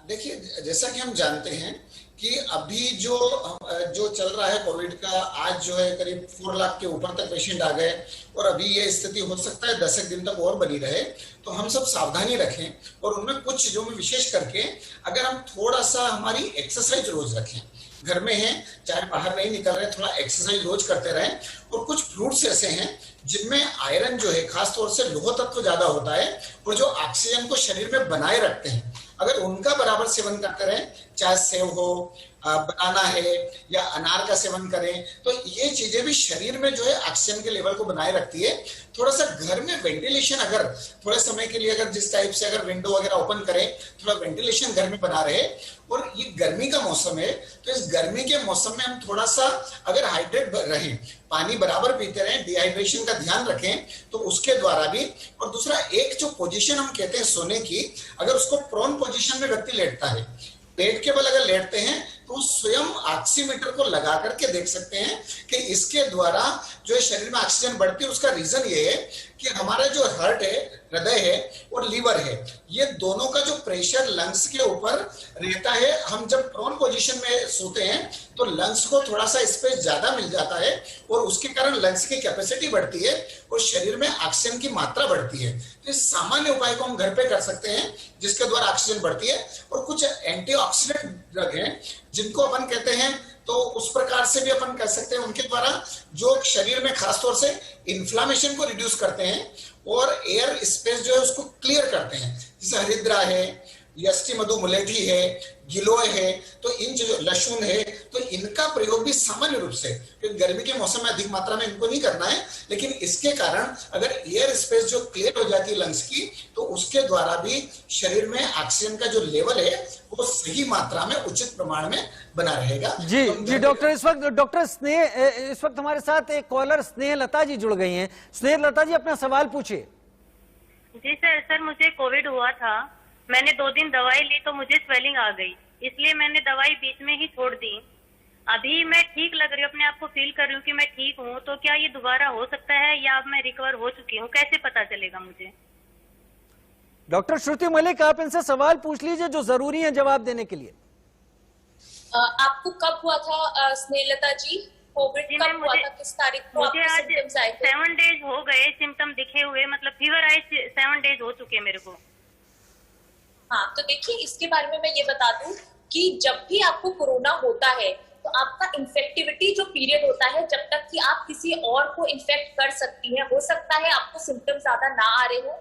S9: देखिए, जैसा कि हम जानते हैं कि अभी जो चल रहा है कोविड का, आज जो है करीब 4 लाख के ऊपर तक पेशेंट आ गए और अभी ये स्थिति हो सकता है 10 दिन तक और बनी रहे। तो हम सब सावधानी रखें और उनमें कुछ चीजों में विशेष करके अगर हम थोड़ा सा हमारी एक्सरसाइज रोज रखें, घर में हैं चाहे बाहर नहीं निकल रहे, थोड़ा एक्सरसाइज रोज करते रहें। और कुछ फ्रूट्स ऐसे हैं जिनमें आयरन जो है खासतौर से लौह तत्व ज्यादा होता है और जो ऑक्सीजन को शरीर में बनाए रखते हैं, अगर उनका बराबर सेवन करते रहें, चाहे सेव हो, बनाना है या अनार का सेवन करें, तो ये चीजें भी शरीर में जो है ऑक्सीजन के लेवल को बनाए रखती है। थोड़ा सा घर में वेंटिलेशन अगर थोड़े समय के लिए अगर जिस टाइप से अगर विंडो वगैरह ओपन करें, थोड़ा वेंटिलेशन घर में बना रहे। और ये गर्मी का मौसम है तो इस गर्मी के मौसम में हम थोड़ा सा अगर हाइड्रेट रहें, पानी बराबर पीते रहें, डिहाइड्रेशन का ध्यान रखें, तो उसके द्वारा भी। और दूसरा, एक जो पोजीशन हम कहते हैं सोने की, अगर उसको प्रोन पोजीशन में व्यक्ति लेटता है, पेट के बल अगर लेटते हैं, तो स्वयं ऑक्सीमीटर को लगा करके देख सकते हैं कि इसके द्वारा जो है शरीर में ऑक्सीजन बढ़ती है। उसका रीजन ये है कि हमारा जो हार्ट है, हृदय है और लीवर है, ये दोनों का जो प्रेशर लंग्स के ऊपर रहता है। हम जब प्रोन पोजीशन में सोते हैं तो लंग्स को थोड़ा सा स्पेस ज्यादा मिल जाता है और उसके कारण लंग्स की कैपेसिटी बढ़ती है और शरीर में ऑक्सीजन की मात्रा बढ़ती है। तो इस सामान्य उपाय को हम घर पे कर सकते हैं जिसके द्वारा ऑक्सीजन बढ़ती है। और कुछ एंटीऑक्सीडेंट ड्रग हैं जिनको अपन कहते हैं, तो उस प्रकार से भी अपन कर सकते हैं। उनके द्वारा जो शरीर में खासतौर से इन्फ्लामेशन को रिड्यूस करते हैं और एयर स्पेस जो है उसको क्लियर करते हैं, जैसे हरिद्रा है, यष्टि मधु मुलेठी है, गिलोय है, तो इन जो लहसुन है, तो इनका प्रयोग भी सामान्य रूप से, क्योंकि गर्मी के मौसम में अधिक मात्रा में इनको नहीं करना है, लेकिन इसके कारण अगर एयर स्पेस जो क्लियर हो जाती है लंग्स की, तो उसके द्वारा भी शरीर में ऑक्सीजन का जो लेवल है वो सही मात्रा में, उचित प्रमाण में बना रहेगा।
S1: जी जी डॉक्टर, इस वक्त डॉक्टर स्नेह, इस वक्त हमारे साथ एक कॉलर स्नेह लता जी जुड़ गई हैं। स्नेह लता जी, अपना सवाल पूछिए।
S11: जी सर, मुझे कोविड हुआ था, मैंने 2 दिन दवाई ली तो मुझे स्वेलिंग आ गई, इसलिए मैंने दवाई बीच में ही छोड़ दी। अभी मैं ठीक लग रही हूँ, अपने आप को फील कर रही हूँ कि मैं ठीक हूँ, तो क्या ये दोबारा हो सकता है या अब मैं रिकवर हो चुकी हूँ, कैसे पता चलेगा मुझे?
S1: डॉक्टर श्रुति मलिक, आप इनसे सवाल पूछ लीजिए जो जरूरी है जवाब देने के लिए।
S6: आपको कब हुआ था स्नेहलता जी? कोविड कब हुआ था, किस तारीख को?
S11: मुझे आज 7 डेज हो गए सिम्टम दिखे हुए, मतलब फीवर आए 7 डेज हो चुके मेरे को।
S6: हाँ, तो देखिए, इसके बारे में मैं ये बता दूं कि जब भी आपको कोरोना होता है तो आपका इन्फेक्टिविटी जो पीरियड होता है, जब तक कि आप किसी और को इन्फेक्ट कर सकती हैं, हो सकता है आपको सिम्टम ज्यादा ना आ रहे हो,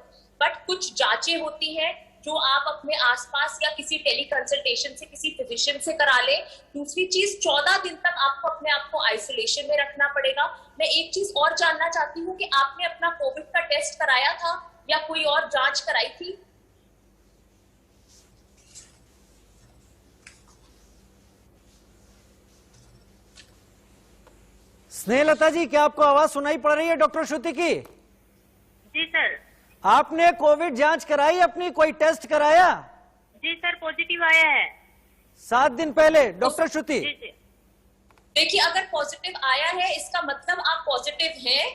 S6: बट कुछ जांचें होती हैं जो आप अपने आसपास या किसी टेली कंसल्टेशन से किसी फिजिशियन से करा ले। दूसरी चीज, 14 दिन तक आपको अपने आप को आइसोलेशन में रखना पड़ेगा। मैं एक चीज और जानना चाहती हूँ कि आपने अपना कोविड का टेस्ट कराया था या कोई और जांच कराई थी?
S1: स्नेहलता जी, क्या आपको आवाज सुनाई पड़ रही है डॉक्टर श्रुति की?
S11: जी सर।
S1: आपने कोविड जांच कराई अपनी, कोई टेस्ट कराया?
S11: जी सर, पॉजिटिव आया है
S1: 7 दिन पहले। डॉक्टर श्रुति,
S6: देखिए, अगर पॉजिटिव आया है इसका मतलब आप पॉजिटिव हैं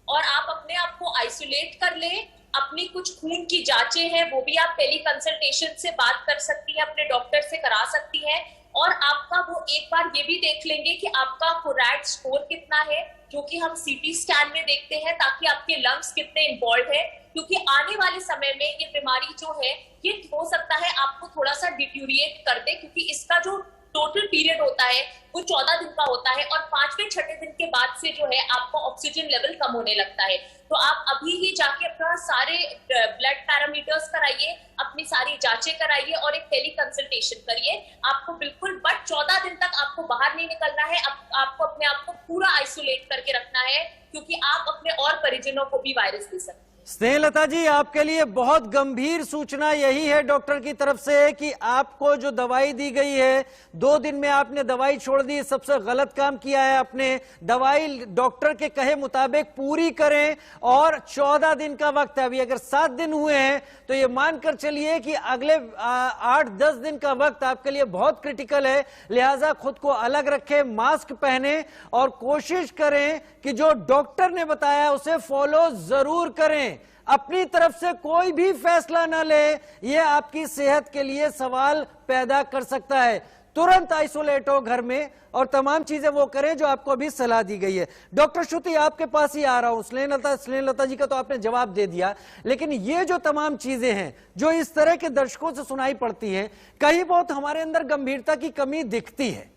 S6: और आप अपने आप को आइसोलेट कर लें। अपनी कुछ खून की जांचें हैं वो भी आप टेली कंसल्टेशन से बात कर सकती हैं, अपने डॉक्टर से करा सकती हैं। और आपका वो एक बार ये भी देख लेंगे कि आपका कोरैट स्कोर कितना है, जो कि हम सीटी स्कैन में देखते हैं, ताकि आपके लंग्स कितने इन्वॉल्व है। क्योंकि आने वाले समय में ये बीमारी जो है ये हो सकता है आपको थोड़ा सा डिट्यूरिएट कर दे, क्योंकि इसका जो टोटल पीरियड होता है वो 14 दिन का होता है और 5वें-6वें दिन के बाद से जो है आपका ऑक्सीजन लेवल कम होने लगता है। तो आप अभी ही जाके अपना सारे ब्लड पैरामीटर्स कराइए, अपनी सारी जांचें कराइए और एक टेली कंसल्टेशन करिए। आपको बिल्कुल बट 14 दिन तक आपको बाहर नहीं निकलना है। आपको अपने आप को पूरा आइसोलेट करके रखना है, क्योंकि आप अपने और परिजनों को भी वायरस दे सकते हैं।
S1: स्नेहलता जी, आपके लिए बहुत गंभीर सूचना यही है डॉक्टर की तरफ से कि आपको जो दवाई दी गई है, 2 दिन में आपने दवाई छोड़ दी। सबसे गलत काम किया है आपने। दवाई डॉक्टर के कहे मुताबिक पूरी करें और 14 दिन का वक्त है। अभी अगर 7 दिन हुए हैं तो ये मानकर चलिए कि अगले 8-10 दिन का वक्त आपके लिए बहुत क्रिटिकल है। लिहाजा खुद को अलग रखें, मास्क पहने और कोशिश करें कि जो डॉक्टर ने बताया उसे फॉलो जरूर करें। अपनी तरफ से कोई भी फैसला न ले, यह आपकी सेहत के लिए सवाल पैदा कर सकता है। तुरंत आइसोलेट हो घर में और तमाम चीजें वो करें जो आपको अभी सलाह दी गई है। डॉक्टर श्रुति, आपके पास ही आ रहा हूं। स्नेहलता जी का तो आपने जवाब दे दिया, लेकिन ये जो तमाम चीजें हैं जो इस तरह के दर्शकों से सुनाई पड़ती हैं, कहीं बहुत हमारे अंदर गंभीरता की कमी दिखती है।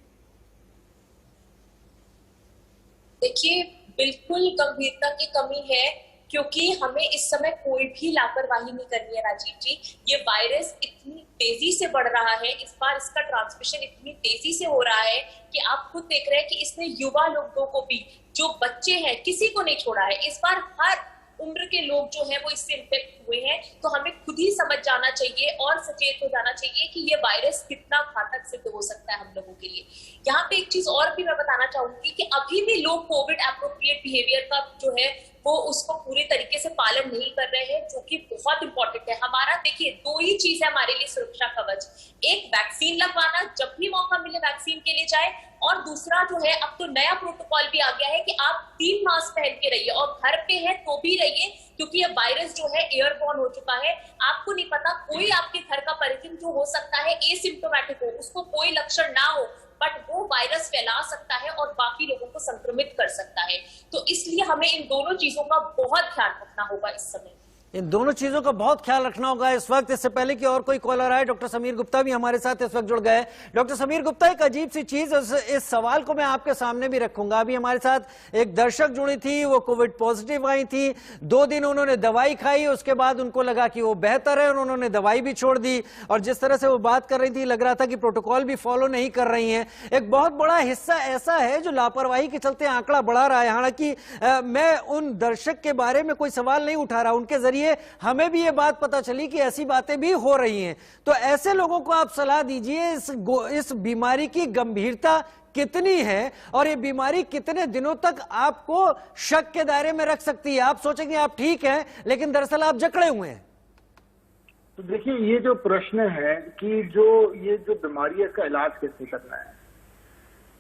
S6: देखिए, बिल्कुल गंभीरता की कमी है, क्योंकि हमें इस समय कोई भी लापरवाही नहीं करनी है राजीव जी। ये वायरस इतनी तेजी से बढ़ रहा है, इस बार इसका ट्रांसमिशन इतनी तेजी से हो रहा है कि आप खुद देख रहे हैं कि इसने युवा लोगों को भी, जो बच्चे हैं, किसी को नहीं छोड़ा है। इस बार हर उम्र के लोग जो हैं वो इससे इन्फेक्ट हुए हैं। तो हमें खुद ही समझ जाना चाहिए और सचेत हो जाना चाहिए कि ये वायरस कितना घातक सिद्ध हो सकता है हम लोगों के लिए। यहाँ पे एक चीज और भी मैं बताना चाहूंगी कि अभी भी लोग कोविड एप्रोप्रिएट बिहेवियर का जो है वो उसको पूरी तरीके से पालन नहीं कर रहे हैं, जो कि बहुत इंपॉर्टेंट है। हमारा देखिए 2 ही चीज है हमारे लिए सुरक्षा कवच। एक, वैक्सीन लगवाना, जब भी मौका मिले वैक्सीन के लिए जाए। और दूसरा जो है, अब तो नया प्रोटोकॉल भी आ गया है कि आप 3 मास्क पहन के रहिए और घर पे है तो भी रहिए, क्योंकि ये वायरस जो है एयरबॉर्न हो चुका है। आपको नहीं पता, कोई आपके घर का परिजन जो हो सकता है एसिम्प्टोमेटिक हो, उसको कोई लक्षण ना हो, बट वो वायरस फैला सकता है और बाकी लोगों को संक्रमित कर सकता है। तो इसलिए हमें इन दोनों चीजों का बहुत ध्यान रखना होगा इस समय।
S1: इन दोनों चीजों का बहुत ख्याल रखना होगा इस वक्त। इससे पहले कि और कोई कॉलर आए, डॉक्टर समीर गुप्ता भी हमारे साथ इस वक्त जुड़ गए। डॉक्टर समीर गुप्ता, एक अजीब सी चीज, इस सवाल को मैं आपके सामने भी रखूंगा। अभी हमारे साथ एक दर्शक जुड़ी थी, वो कोविड पॉजिटिव आई थी। 2 दिन उन्होंने दवाई खाई, उसके बाद उनको लगा कि वो बेहतर है और उन्होंने दवाई भी छोड़ दी। और जिस तरह से वो बात कर रही थी, लग रहा था कि प्रोटोकॉल भी फॉलो नहीं कर रही है। एक बहुत बड़ा हिस्सा ऐसा है जो लापरवाही के चलते आंकड़ा बढ़ा रहा है। हालांकि मैं उन दर्शक के बारे में कोई सवाल नहीं उठा रहा, उनके जरिए हमें भी ये बात पता चली कि ऐसी बातें भी हो रही हैं। तो ऐसे लोगों को आप सलाह दीजिए, इस बीमारी की गंभीरता कितनी है और ये बीमारी कितने दिनों तक आपको शक के दायरे में रख सकती है। आप सोचेंगे आप ठीक हैं, लेकिन दरअसल आप जकड़े हुए हैं।
S8: तो देखिए, ये जो प्रश्न है कि ये जो बीमारी है, इसका इलाज कैसे करना है।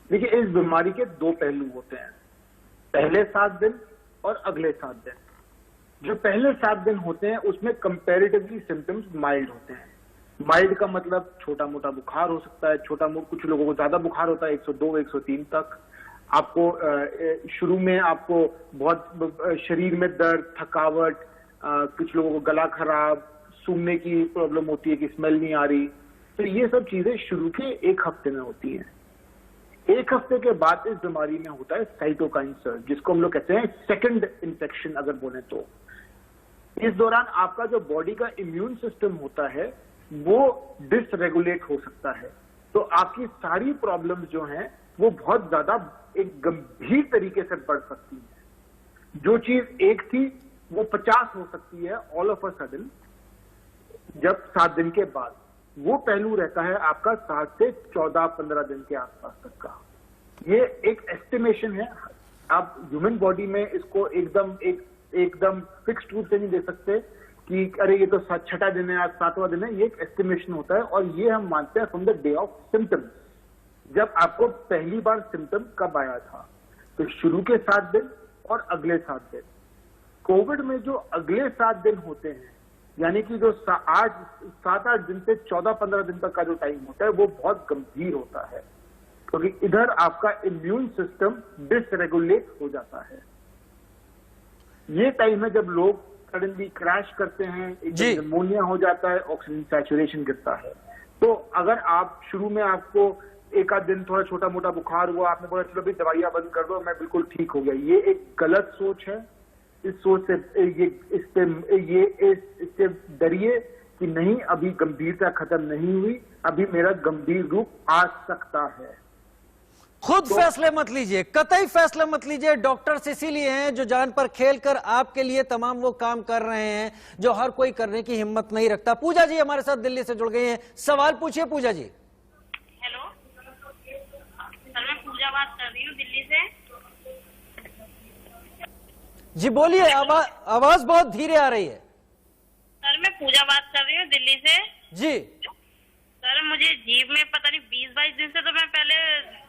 S8: देखिए, इस बीमारी के 2 पहलू होते हैं, पहले 7 दिन और अगले 7 दिन। जो पहले 7 दिन होते हैं उसमें कंपैरेटिवली सिम्टम्स माइल्ड होते हैं। माइल्ड का मतलब छोटा मोटा बुखार हो सकता है, कुछ लोगों को ज्यादा बुखार होता है, 102-103 तक। आपको शुरू में आपको बहुत शरीर में दर्द, थकावट, कुछ लोगों को गला खराब, सूंघने की प्रॉब्लम होती है कि स्मेल नहीं आ रही। तो ये सब चीजें शुरू के 1 हफ्ते में होती हैं। 1 हफ्ते के बाद इस बीमारी में होता है साइटोकाइन सर्ज, जिसको हम लोग कहते हैं सेकंड इन्फेक्शन अगर बोले तो। इस दौरान आपका जो बॉडी का इम्यून सिस्टम होता है वो डिसरेगुलेट हो सकता है। तो आपकी सारी प्रॉब्लम्स जो हैं वो बहुत ज्यादा एक गंभीर तरीके से बढ़ सकती है। जो चीज 1 थी वो 50 हो सकती है ऑल ऑफ अ सडन, जब 7 दिन के बाद। वो पहलू रहता है आपका 7 से 14-15 दिन के आसपास तक का। ये एक एस्टिमेशन है। आप ह्यूमन बॉडी में इसको एकदम फिक्स्ड रूप से नहीं दे सकते कि अरे ये तो 6वां दिन है, आज 7वां दिन है। ये एक एस्टिमेशन होता है और ये हम मानते हैं from the day of symptoms. जब आपको पहली बार सिम्टम कब आया था, तो शुरू के 7 दिन और अगले 7 दिन। कोविड में जो अगले 7 दिन होते हैं, यानी कि जो 7-8 दिन से 14-15 दिन तक का जो टाइम होता है, वो बहुत गंभीर होता है, क्योंकि इधर आपका इम्यून सिस्टम डिसरेगुलेट हो जाता है। ये टाइम है जब लोग सडनली क्रैश करते हैं, एकदम निमोनिया हो जाता है, ऑक्सीजन सैचुरेशन गिरता है। तो अगर आप शुरू में आपको 1 आध दिन थोड़ा छोटा मोटा बुखार हुआ, आपने बोला चलो भी दवाइयां बंद कर दो, मैं बिल्कुल ठीक हो गया, ये एक गलत सोच है। इस सोच से इससे डरिए कि नहीं, अभी गंभीरता खत्म नहीं हुई, अभी मेरा गंभीर रूप आ सकता है।
S1: खुद फैसले मत लीजिए, कतई फैसले मत लीजिए। डॉक्टर्स इसीलिए हैं जो जान पर खेलकर आपके लिए तमाम वो काम कर रहे हैं जो हर कोई करने की हिम्मत नहीं रखता। पूजा जी हमारे साथ दिल्ली से जुड़ गई हैं, सवाल पूछिए पूजा जी।
S11: हेलो सर, मैं पूजा बात कर रही हूँ दिल्ली से।
S1: जी बोलिए, आवाज बहुत धीरे आ रही है।
S11: सर मैं पूजा बात कर रही हूँ दिल्ली से।
S1: जी
S11: सर मुझे जीभ में पता नहीं 20-22 दिन से, तो मैं पहले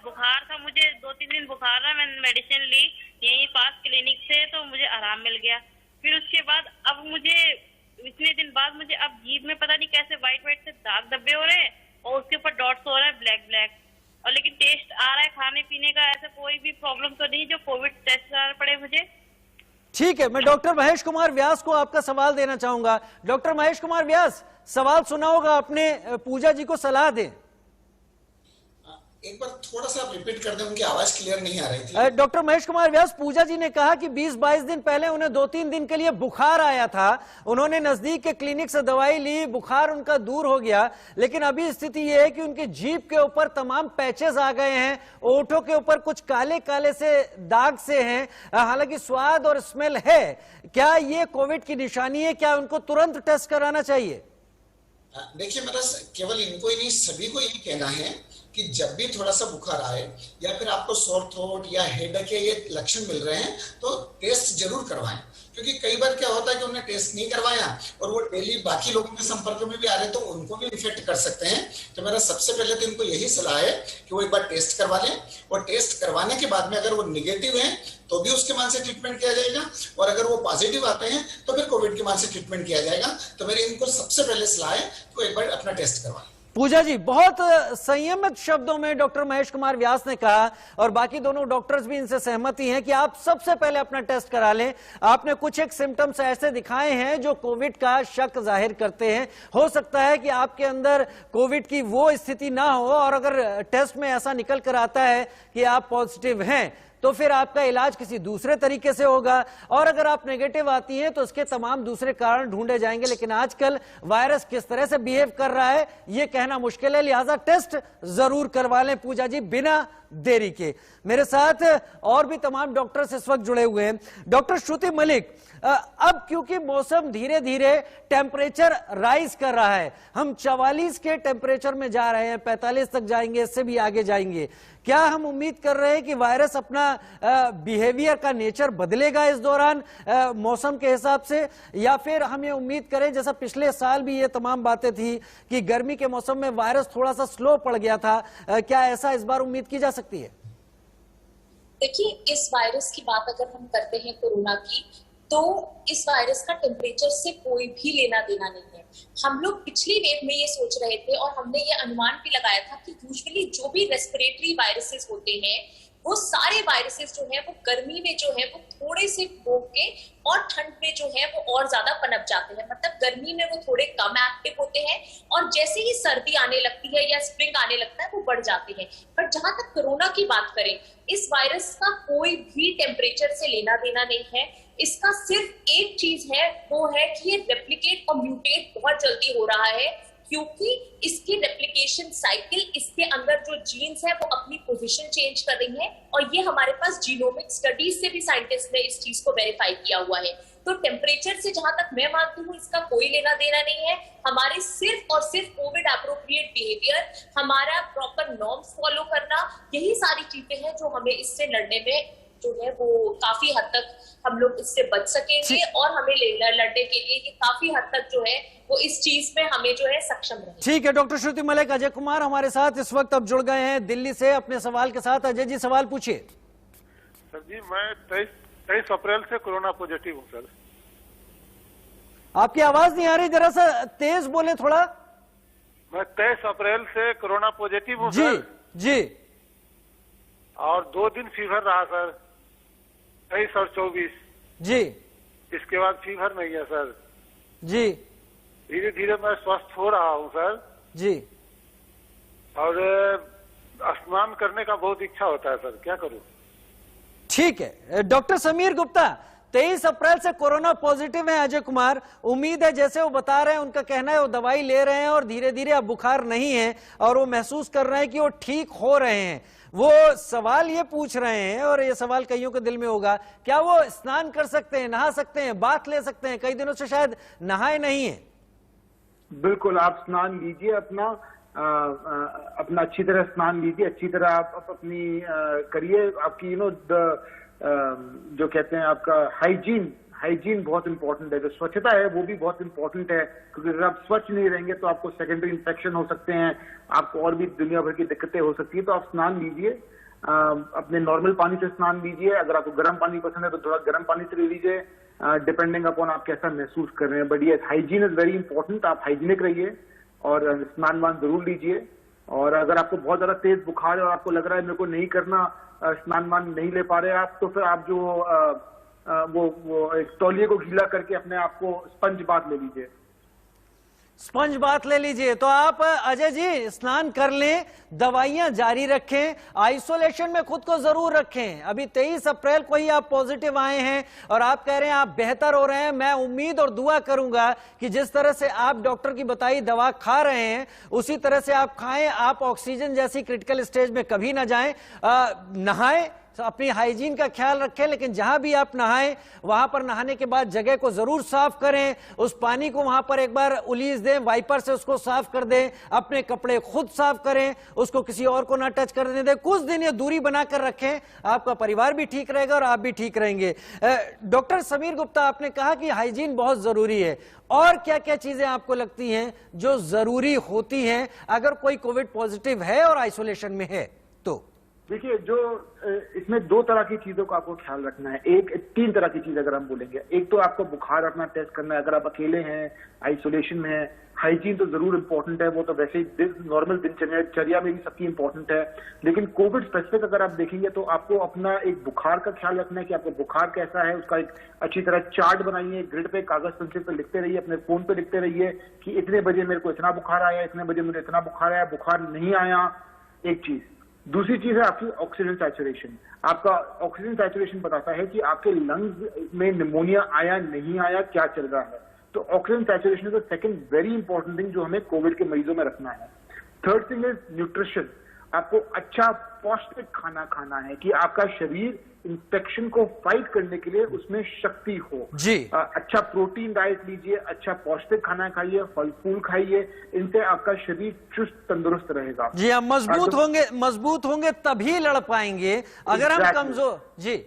S11: बुखार था, मुझे 2-3 दिन बुखार रहा, मैंने मेडिसिन ली यहीं पास क्लिनिक से, तो मुझे आराम मिल गया। फिर उसके बाद अब मुझे इतने दिन बाद मुझे अब जीभ में पता नहीं कैसे वाइट वाइट से दाग धब्बे हो रहे हैं और उसके ऊपर डॉट्स हो रहा है ब्लैक ब्लैक, और लेकिन टेस्ट आ रहा है खाने पीने का, ऐसा कोई भी प्रॉब्लम तो नहीं जो कोविड टेस्ट कराना पड़े मुझे।
S1: ठीक है, मैं डॉक्टर महेश कुमार व्यास को आपका सवाल देना चाहूंगा। डॉक्टर महेश कुमार व्यास, सवाल सुना होगा आपने, पूजा जी को सलाह दें।
S9: एक बार थोड़ा सा आप रिपीट कर दें, उनकी आवाज क्लियर नहीं आ रही थी।
S1: डॉक्टर महेश कुमार व्यास, पूजा जी ने कहा कि 20-22 दिन पहले उन्हें 2-3 दिन के लिए बुखार आया था, उन्होंने नजदीक के क्लिनिक से दवाई ली, बुखार उनका दूर हो गया, लेकिन अभी स्थिति यह है कि उनकी जीभ के ऊपर तमाम पैचेस आ गए हैं, ओठों के ऊपर कुछ काले काले से दाग से हैं, हालांकि स्वाद और स्मेल है। क्या ये कोविड की निशानी है? क्या उनको तुरंत टेस्ट कराना चाहिए?
S9: देखिए, मेरा केवल इनको ही नहीं सभी को यही कहना है कि जब भी थोड़ा सा बुखार आए या फिर आपको सोर थ्रोट या हेडेक के ये लक्षण मिल रहे हैं तो टेस्ट जरूर करवाएं, क्योंकि कई बार क्या होता है कि उन्हें टेस्ट नहीं करवाया और वो डेली बाकी लोगों के संपर्क में भी आ रहे तो उनको भी इन्फेक्ट कर सकते हैं। तो मेरा सबसे पहले तो इनको यही सलाह है कि वो एक बार टेस्ट करवा लें, और टेस्ट करवाने के बाद में अगर वो निगेटिव है तो भी उसके मान से ट्रीटमेंट किया जाएगा, और अगर वो पॉजिटिव आते हैं तो फिर कोविड के मान से ट्रीटमेंट किया जाएगा। तो मेरी इनको सबसे पहले सलाह है कि वो एक बार अपना टेस्ट करवाएं।
S1: पूजा जी, बहुत संयमित शब्दों में डॉक्टर महेश कुमार व्यास ने कहा, और बाकी दोनों डॉक्टर्स भी इनसे सहमति हैं कि आप सबसे पहले अपना टेस्ट करा लें। आपने कुछ एक सिम्टम्स ऐसे दिखाए हैं जो कोविड का शक जाहिर करते हैं। हो सकता है कि आपके अंदर कोविड की वो स्थिति ना हो, और अगर टेस्ट में ऐसा निकल कर आता है कि आप पॉजिटिव हैं तो फिर आपका इलाज किसी दूसरे तरीके से होगा, और अगर आप नेगेटिव आती हैं तो उसके तमाम दूसरे कारण ढूंढे जाएंगे। लेकिन आजकल वायरस किस तरह से बिहेव कर रहा है यह कहना मुश्किल है, लिहाजा टेस्ट जरूर करवा लें पूजा जी बिना देरी के। मेरे साथ और भी तमाम डॉक्टर्स इस वक्त जुड़े हुए हैं। डॉक्टर श्रुति मलिक, अब क्योंकि मौसम धीरे धीरे टेम्परेचर राइज कर रहा है, हम 44 के टेम्परेचर में जा रहे हैं, 45 तक जाएंगे, इससे भी आगे जाएंगे, क्या हम उम्मीद कर रहे हैं कि वायरस अपना बिहेवियर का नेचर बदलेगा इस दौरान मौसम के हिसाब से, या फिर हम ये उम्मीद करें जैसा पिछले साल भी ये तमाम बातें थी कि गर्मी के मौसम में वायरस थोड़ा सा स्लो पड़ गया था, क्या ऐसा इस बार उम्मीद की जा सकती है?
S6: देखिए, इस वायरस की बात अगर हम करते हैं कोरोना की, तो इस वायरस का टेम्परेचर से कोई भी लेना देना नहीं है। हम लोग पिछली वेव में ये सोच रहे थे और हमने ये अनुमान भी लगाया था कि यूजुअली जो भी रेस्पिरेटरी वायरसेस होते हैं वो सारे वायरसेस जो है वो गर्मी में जो है वो थोड़े से भोग के और ठंड में जो है वो और ज्यादा पनप जाते हैं। मतलब गर्मी में वो थोड़े कम एक्टिव होते हैं और जैसे ही सर्दी आने लगती है या स्प्रिंग आने लगता है वो बढ़ जाते हैं। पर जहां तक कोरोना की बात करें, इस वायरस का कोई भी टेम्परेचर से लेना देना नहीं है। इसका सिर्फ एक चीज है, वो है कि ये रेप्लिकेट और म्यूटेट बहुत जल्दी हो रहा है, क्योंकि इसकी रेप्लिकेशन साइकिल, इसके अंदर जो जीन्स है वो अपनी पोजीशन चेंज कर रही है, और ये हमारे पास जीनोमिक स्टडीज से भी साइंटिस्ट ने इस चीज को वेरीफाई किया हुआ है। तो टेम्परेचर से जहां तक मैं मानती हूँ इसका कोई लेना देना नहीं है। हमारे सिर्फ और सिर्फ कोविड एप्रोप्रिएट बिहेवियर, हमारा प्रॉपर नॉर्म्स फॉलो करना, यही सारी चीजें हैं जो हमें इससे लड़ने में जो है वो काफी हद तक हम लोग इससे बच सकेंगे, और हमें लड़ने के लिए ये काफी हद तक जो है वो इस चीज में हमें जो है सक्षम रहे।
S1: ठीक है, डॉक्टर श्रुति मलिक, अजय कुमार हमारे साथ इस वक्त अब जुड़ गए हैं दिल्ली से अपने सवाल के साथ। अजय जी, सवाल पूछिए।
S4: सर जी, मैं 23 अप्रैल से कोरोना पॉजिटिव हूँ सर।
S1: आपकी आवाज नहीं आ रही, जरा सा तेज बोले थोड़ा।
S4: मैं 23 अप्रैल से कोरोना पॉजिटिव हूँ
S1: जी
S4: सर।
S1: जी।
S4: और 2 दिन फीवर रहा सर, 23 और 24
S1: जी।
S4: इसके बाद फीवर नहीं है सर
S1: जी।
S4: धीरे धीरे मैं स्वस्थ हो रहा हूँ सर
S1: जी।
S4: और स्नान करने का बहुत इच्छा होता है सर, क्या करूँ?
S1: ठीक है, डॉक्टर समीर गुप्ता, 23 अप्रैल से कोरोना पॉजिटिव है अजय कुमार। उम्मीद है, जैसे वो बता रहे हैं, उनका कहना है वो दवाई ले रहे हैं और धीरे धीरे अब बुखार नहीं है और वो महसूस कर रहे हैं कि वो ठीक हो रहे हैं। वो सवाल ये पूछ रहे हैं, और ये सवाल कईयों के दिल में होगा, क्या वो स्नान कर सकते हैं, नहा सकते हैं, बाथ ले सकते हैं? कई दिनों से शायद नहाए नहीं है।
S8: बिल्कुल, आप स्नान लीजिए, अपना अच्छी तरह स्नान लीजिए, अच्छी तरह आप अपनी करिए। आपकी जो कहते हैं आपका हाइजीन बहुत इंपॉर्टेंट है। जो स्वच्छता है वो भी बहुत इंपॉर्टेंट है, क्योंकि अगर आप स्वच्छ नहीं रहेंगे तो आपको सेकेंडरी इन्फेक्शन हो सकते हैं, आपको और भी दुनिया भर की दिक्कतें हो सकती है। तो आप स्नान लीजिए, अपने नॉर्मल पानी से स्नान लीजिए। अगर आपको गर्म पानी पसंद है तो थोड़ा गर्म पानी से ले लीजिए, डिपेंडिंग अपॉन आप कैसा महसूस कर रहे हैं। बट ये हाइजीन इज वेरी इंपॉर्टेंट। आप हाइजीनिक रहिए और स्नान वान जरूर लीजिए। और अगर आपको बहुत ज्यादा तेज बुखार है और आपको लग रहा है मेरे को नहीं करना, स्नान वान नहीं ले पा रहे आप, तो फिर आप जो वो एक तौलिए को गीला करके अपने आप को स्पंज बाथ ले लीजिए।
S1: स्पंज बाथ ले लीजिए। तो आप अजय जी स्नान कर लें, दवाइयां जारी रखें, आइसोलेशन में खुद को जरूर रखें। अभी 23 अप्रैल को ही आप पॉजिटिव आए हैं और आप कह रहे हैं आप बेहतर हो रहे हैं। मैं उम्मीद और दुआ करूंगा कि जिस तरह से आप डॉक्टर की बताई दवा खा रहे हैं उसी तरह से आप खाएं। आप ऑक्सीजन जैसी क्रिटिकल स्टेज में कभी ना जाएं। नहाएं, अपनी हाइजीन का ख्याल रखें, लेकिन जहां भी आप नहाएं वहां पर नहाने के बाद जगह को जरूर साफ करें। उस पानी को वहां पर एक बार उलीज दें, वाइपर से उसको साफ कर दें। अपने कपड़े खुद साफ करें, उसको किसी और को ना टच करने दें। कुछ दिन ये दूरी बनाकर रखें, आपका परिवार भी ठीक रहेगा और आप भी ठीक रहेंगे। डॉक्टर समीर गुप्ता, आपने कहा कि हाइजीन बहुत जरूरी है, और क्या क्या चीजें आपको लगती हैं जो जरूरी होती हैं अगर कोई कोविड पॉजिटिव है और आइसोलेशन में है? तो
S8: देखिए, जो इसमें दो तरह की चीजों का आपको ख्याल रखना है। तीन तरह की चीज अगर हम बोलेंगे, एक तो आपको बुखार अपना टेस्ट करना है। अगर आप अकेले हैं, आइसोलेशन में है, हाइजीन तो जरूर इंपॉर्टेंट है, वो तो वैसे ही नॉर्मल दिनचर्या में भी सबकी इंपॉर्टेंट है। लेकिन कोविड स्पेसिफिक अगर आप देखेंगे तो आपको अपना एक बुखार का ख्याल रखना है कि आपको बुखार कैसा है। उसका एक अच्छी तरह चार्ट बनाइए, ग्रिड पे, कागज पेंसिल पे लिखते रहिए, अपने फोन पे लिखते रहिए कि इतने बजे मेरे को इतना बुखार आया, इतने बजे मुझे इतना बुखार आया, बुखार नहीं आया, एक चीज। दूसरी चीज है आपकी ऑक्सीजन सैचुरेशन। आपका ऑक्सीजन सैचुरेशन बताता है कि आपके लंग्स में निमोनिया आया, नहीं आया, क्या चल रहा है। तो oxygen saturation is the second very important thing जो हमें कोविड के मरीजों में रखना है। Third thing is nutrition. आपको अच्छा पौष्टिक खाना खाना है कि आपका शरीर इंफेक्शन को फाइट करने के लिए उसमें शक्ति हो
S1: जी।
S8: अच्छा प्रोटीन डाइट लीजिए, अच्छा पौष्टिक खाना खाइए, फल फूल खाइए, इनसे आपका शरीर चुस्त तंदुरुस्त रहेगा।
S1: जी, हम मजबूत होंगे तभी लड़ पाएंगे। अगर हम कमजोर जी।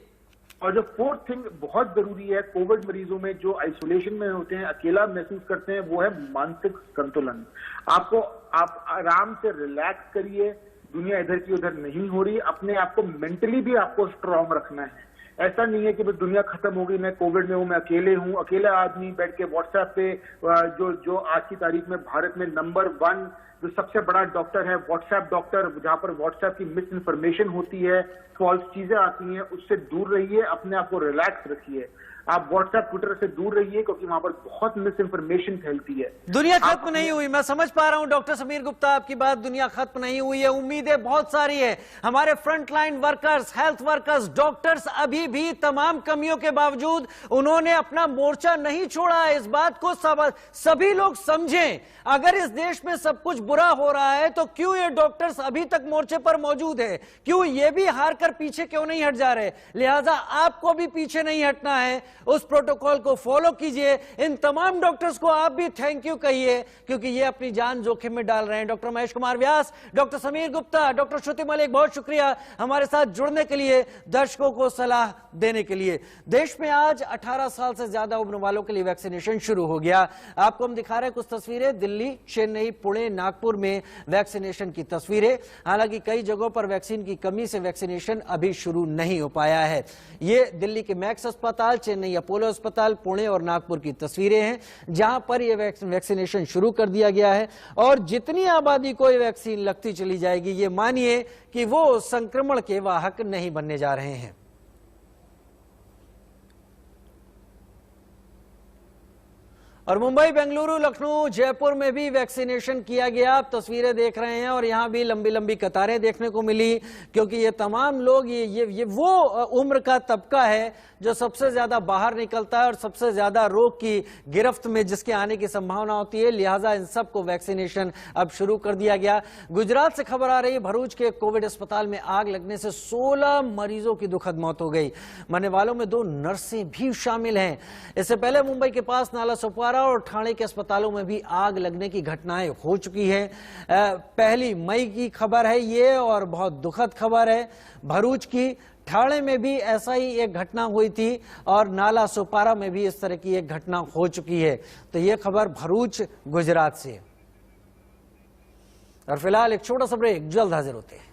S8: और जो फोर्थ थिंग बहुत जरूरी है कोविड मरीजों में जो आइसोलेशन में होते हैं, अकेला महसूस करते हैं, वो है मानसिक संतुलन। आप आराम से रिलैक्स करिए, दुनिया इधर की उधर नहीं हो रही, अपने आप को मेंटली भी आपको स्ट्रांग रखना है। ऐसा नहीं है कि बस दुनिया खत्म हो गई, मैं कोविड में हूं, मैं अकेले हूं। अकेला आदमी बैठ के व्हाट्सएप पे जो आज की तारीख में भारत में नंबर 1 जो सबसे बड़ा डॉक्टर है व्हाट्सएप डॉक्टर, जहां पर व्हाट्सएप की मिस इन्फॉर्मेशन होती है, फॉल्स चीजें आती हैं, उससे दूर रहिए, अपने आप को रिलैक्स रखिए। आप व्हाट्सएप ट्विटर से दूर रहिए क्योंकि वहां पर बहुत मिस इन्फॉर्मेशन फैलती है।
S1: दुनिया खत्म नहीं हुई, मैं समझ पा रहा हूं डॉक्टर समीर गुप्ता आपकी बात। दुनिया खत्म नहीं हुई है, उम्मीदें बहुत सारी है। हमारे frontline workers, health workers, doctors अभी भी तमाम कमियों के बावजूद उन्होंने अपना मोर्चा नहीं छोड़ा। इस बात को सभी लोग समझें। अगर इस देश में सब कुछ बुरा हो रहा है तो क्यों ये डॉक्टर्स अभी तक मोर्चे पर मौजूद है? क्यों ये भी हार कर पीछे क्यों नहीं हट जा रहे? लिहाजा आपको भी पीछे नहीं हटना है, उस प्रोटोकॉल को फॉलो कीजिए। इन तमाम डॉक्टर्स को आप भी थैंक यू कहिए क्योंकि ये अपनी जान जोखिम में डाल रहे हैं। डॉक्टर महेश कुमार व्यास, डॉक्टर समीर गुप्ता, डॉक्टर श्रुति मलिक, बहुत शुक्रिया हमारे साथ जुड़ने के लिए, दर्शकों को सलाह देने के लिए। देश में आज 18 साल से ज्यादा उम्र वालों के लिए वैक्सीनेशन शुरू हो गया। आपको हम दिखा रहे हैं कुछ तस्वीरें दिल्ली, चेन्नई, पुणे, नागपुर में वैक्सीनेशन की तस्वीरें। हालांकि कई जगहों पर वैक्सीन की कमी से वैक्सीनेशन अभी शुरू नहीं हो पाया है। ये दिल्ली के मैक्स अस्पताल, चेन्नई अपोलो अस्पताल, पुणे और नागपुर की तस्वीरें हैं जहां पर यह वैक्सीनेशन शुरू कर दिया गया है। और जितनी आबादी को यह वैक्सीन लगती चली जाएगी, ये मानिए कि वो संक्रमण के वाहक नहीं बनने जा रहे हैं। और मुंबई, बेंगलुरु, लखनऊ, जयपुर में भी वैक्सीनेशन किया गया। आप तस्वीरें देख रहे हैं और यहां भी लंबी लंबी कतारें देखने को मिली, क्योंकि ये तमाम लोग ये वो उम्र का तबका है जो सबसे ज्यादा बाहर निकलता है और सबसे ज्यादा रोग की गिरफ्त में जिसके आने की संभावना होती है। लिहाजा इन सबको वैक्सीनेशन अब शुरू कर दिया गया। गुजरात से खबर आ रही है, भरूच के कोविड अस्पताल में आग लगने से 16 मरीजों की दुखद मौत हो गई। मरने वालों में 2 नर्सें भी शामिल हैं। इससे पहले मुंबई के पास नाला सोपारा और ठाणे के अस्पतालों में भी आग लगने की घटनाएं हो चुकी हैं। 1 मई की खबर है ये और बहुत दुखद खबर है। भरूच की, ठाणे में भी ऐसा ही एक घटना हुई थी और नाला सोपारा में भी इस तरह की एक घटना हो चुकी है। तो ये खबर भरूच, गुजरात से। और फिलहाल एक छोटा सा ब्रेक, जल्द हाजिर होते हैं।